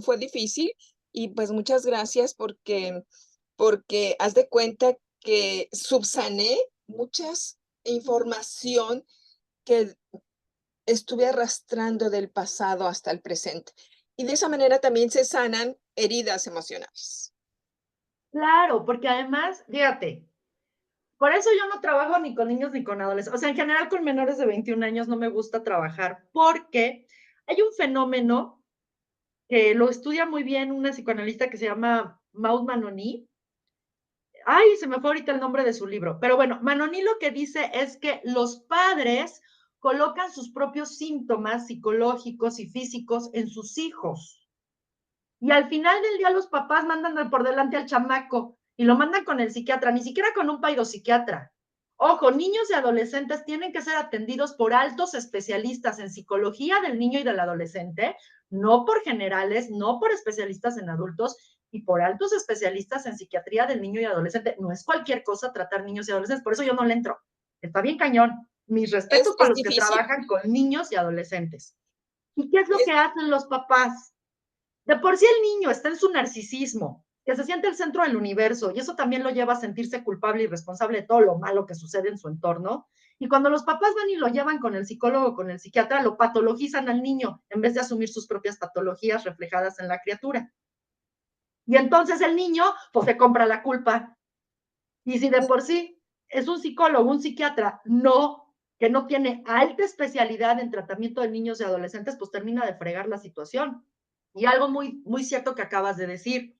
fue difícil y pues muchas gracias porque haz de cuenta que subsané muchas información que estuve arrastrando del pasado hasta el presente. Y de esa manera también se sanan heridas emocionales. Claro, porque además, fíjate, por eso yo no trabajo ni con niños ni con adolescentes. O sea, en general con menores de 21 años no me gusta trabajar porque hay un fenómeno que lo estudia muy bien una psicoanalista que se llama Maud Manoni. Ay, se me fue ahorita el nombre de su libro. Pero bueno, Manoni lo que dice es que los padres colocan sus propios síntomas psicológicos y físicos en sus hijos. Y al final del día los papás mandan por delante al chamaco y lo mandan con el psiquiatra, ni siquiera con un psiquiatra. Ojo, niños y adolescentes tienen que ser atendidos por altos especialistas en psicología del niño y del adolescente, no por generales, no por especialistas en adultos y por altos especialistas en psiquiatría del niño y adolescente. No es cualquier cosa tratar niños y adolescentes, por eso yo no le entro. Está bien cañón. Mis respetos para Es los que difícil. trabajan con niños y adolescentes. ¿Y qué es lo Es, que hacen los papás? De por sí el niño está en su narcisismo que se siente el centro del universo, y eso también lo lleva a sentirse culpable y responsable de todo lo malo que sucede en su entorno. Y cuando los papás van y lo llevan con el psicólogo, con el psiquiatra, lo patologizan al niño en vez de asumir sus propias patologías reflejadas en la criatura. Y entonces el niño, pues se compra la culpa. Y si de por sí es un psicólogo, un psiquiatra, que no tiene alta especialidad en tratamiento de niños y adolescentes, pues termina de fregar la situación. Y algo muy, muy cierto que acabas de decir.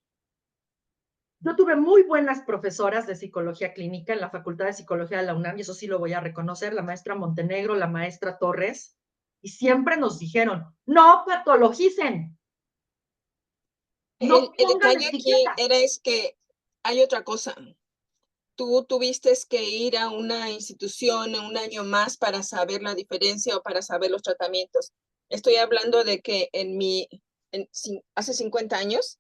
Yo tuve muy buenas profesoras de psicología clínica en la Facultad de Psicología de la UNAM, y eso sí lo voy a reconocer, la maestra Montenegro, la maestra Torres, y siempre nos dijeron, no patologicen, no El pongan detalle aquí etiquetas. es que hay otra cosa. Tú tuviste que ir a una institución un año más para saber la diferencia o para saber los tratamientos. Estoy hablando de que hace 50 años,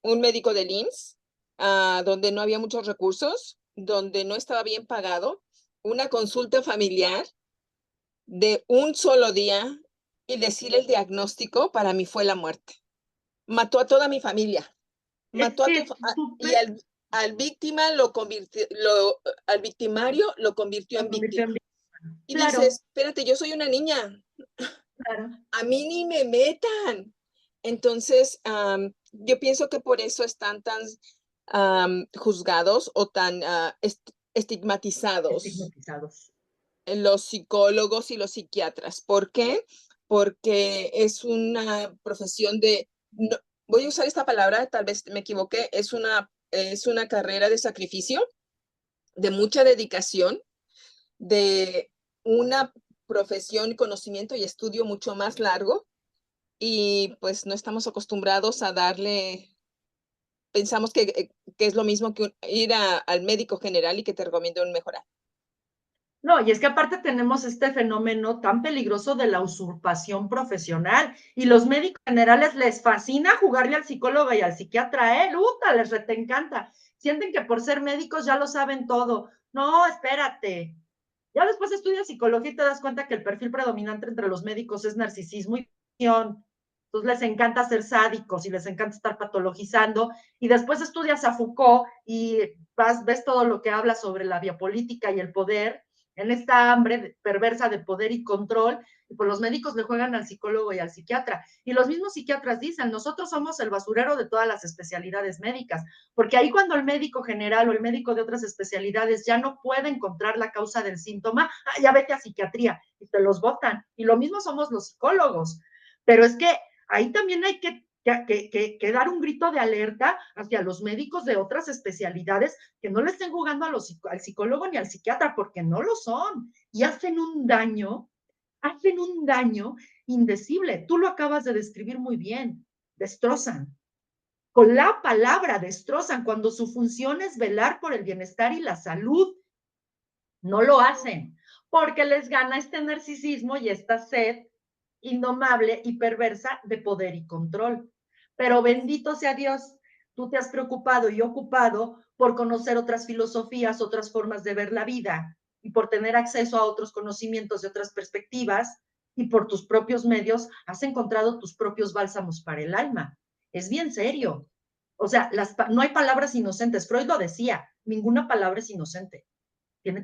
un médico del IMSS, donde no había muchos recursos, donde no estaba bien pagado, una consulta familiar de un solo día y decir el diagnóstico para mí fue la muerte. Mató a toda mi familia. Es Mató a tu que y al víctima lo convirtió, al victimario lo convirtió en víctima. Y claro, dices, espérate, yo soy una niña, claro. a mí ni me metan. Entonces, yo pienso que por eso están tan juzgados o tan estigmatizados Estigmatizados. los psicólogos y los psiquiatras. ¿Por qué? Porque es una profesión no, voy a usar esta palabra, tal vez me equivoqué, es una carrera de sacrificio, de mucha dedicación, de una profesión, conocimiento y estudio mucho más largo, y pues no estamos acostumbrados a darle, pensamos que es lo mismo que ir al médico general y que te recomiende un mejorar. No, y es que aparte tenemos este fenómeno tan peligroso de la usurpación profesional, y los médicos generales les fascina jugarle al psicólogo y al psiquiatra, ¡Luta! Les rete encanta. Sienten que por ser médicos ya lo saben todo. No, espérate. Ya después estudias psicología y te das cuenta que el perfil predominante entre los médicos es narcisismo y depresión. Entonces les encanta ser sádicos y les encanta estar patologizando, y después estudias a Foucault y ves todo lo que habla sobre la biopolítica y el poder, en esta hambre perversa de poder y control, y pues los médicos le juegan al psicólogo y al psiquiatra. Y los mismos psiquiatras dicen, nosotros somos el basurero de todas las especialidades médicas, porque ahí cuando el médico general o el médico de otras especialidades ya no puede encontrar la causa del síntoma, ya vete a psiquiatría, y te los botan. Y lo mismo somos los psicólogos. Pero es que ahí también hay que dar un grito de alerta hacia los médicos de otras especialidades, que no le estén jugando al psicólogo ni al psiquiatra, porque no lo son, y hacen un daño indecible. Tú lo acabas de describir muy bien, destrozan. Con la palabra destrozan, cuando su función es velar por el bienestar y la salud. No lo hacen, porque les gana este narcisismo y esta sed indomable y perversa de poder y control. Pero bendito sea Dios, tú te has preocupado y ocupado por conocer otras filosofías, otras formas de ver la vida, y por tener acceso a otros conocimientos de otras perspectivas, y por tus propios medios has encontrado tus propios bálsamos para el alma. Es bien serio. O sea, no hay palabras inocentes. Freud lo decía, ninguna palabra es inocente.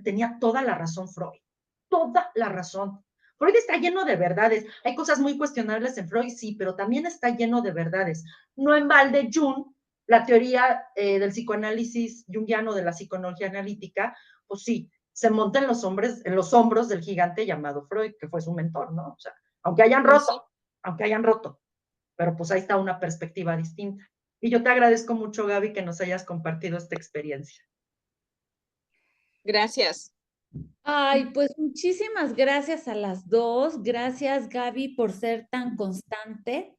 Tenía toda la razón Freud, toda la razón. Freud está lleno de verdades. Hay cosas muy cuestionables en Freud, sí, pero también está lleno de verdades. No en balde Jung, la teoría del psicoanálisis junguiano, de la psicología analítica, pues sí, se monta en los hombros del gigante llamado Freud, que fue su mentor, ¿no? O sea, aunque hayan roto, pero pues ahí está una perspectiva distinta. Y yo te agradezco mucho, Gaby, que nos hayas compartido esta experiencia. Gracias. Ay, pues muchísimas gracias a las dos. Gracias, Gaby, por ser tan constante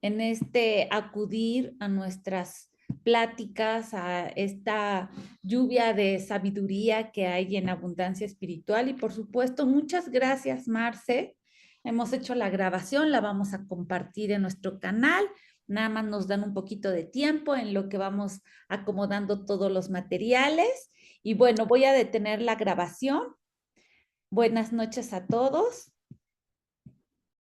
en este acudir a nuestras pláticas, a esta lluvia de sabiduría que hay en Abundancia Espiritual. Y por supuesto, muchas gracias, Marce. Hemos hecho la grabación, la vamos a compartir en nuestro canal. Nada más nos dan un poquito de tiempo en lo que vamos acomodando todos los materiales. Y bueno, voy a detener la grabación. Buenas noches a todos.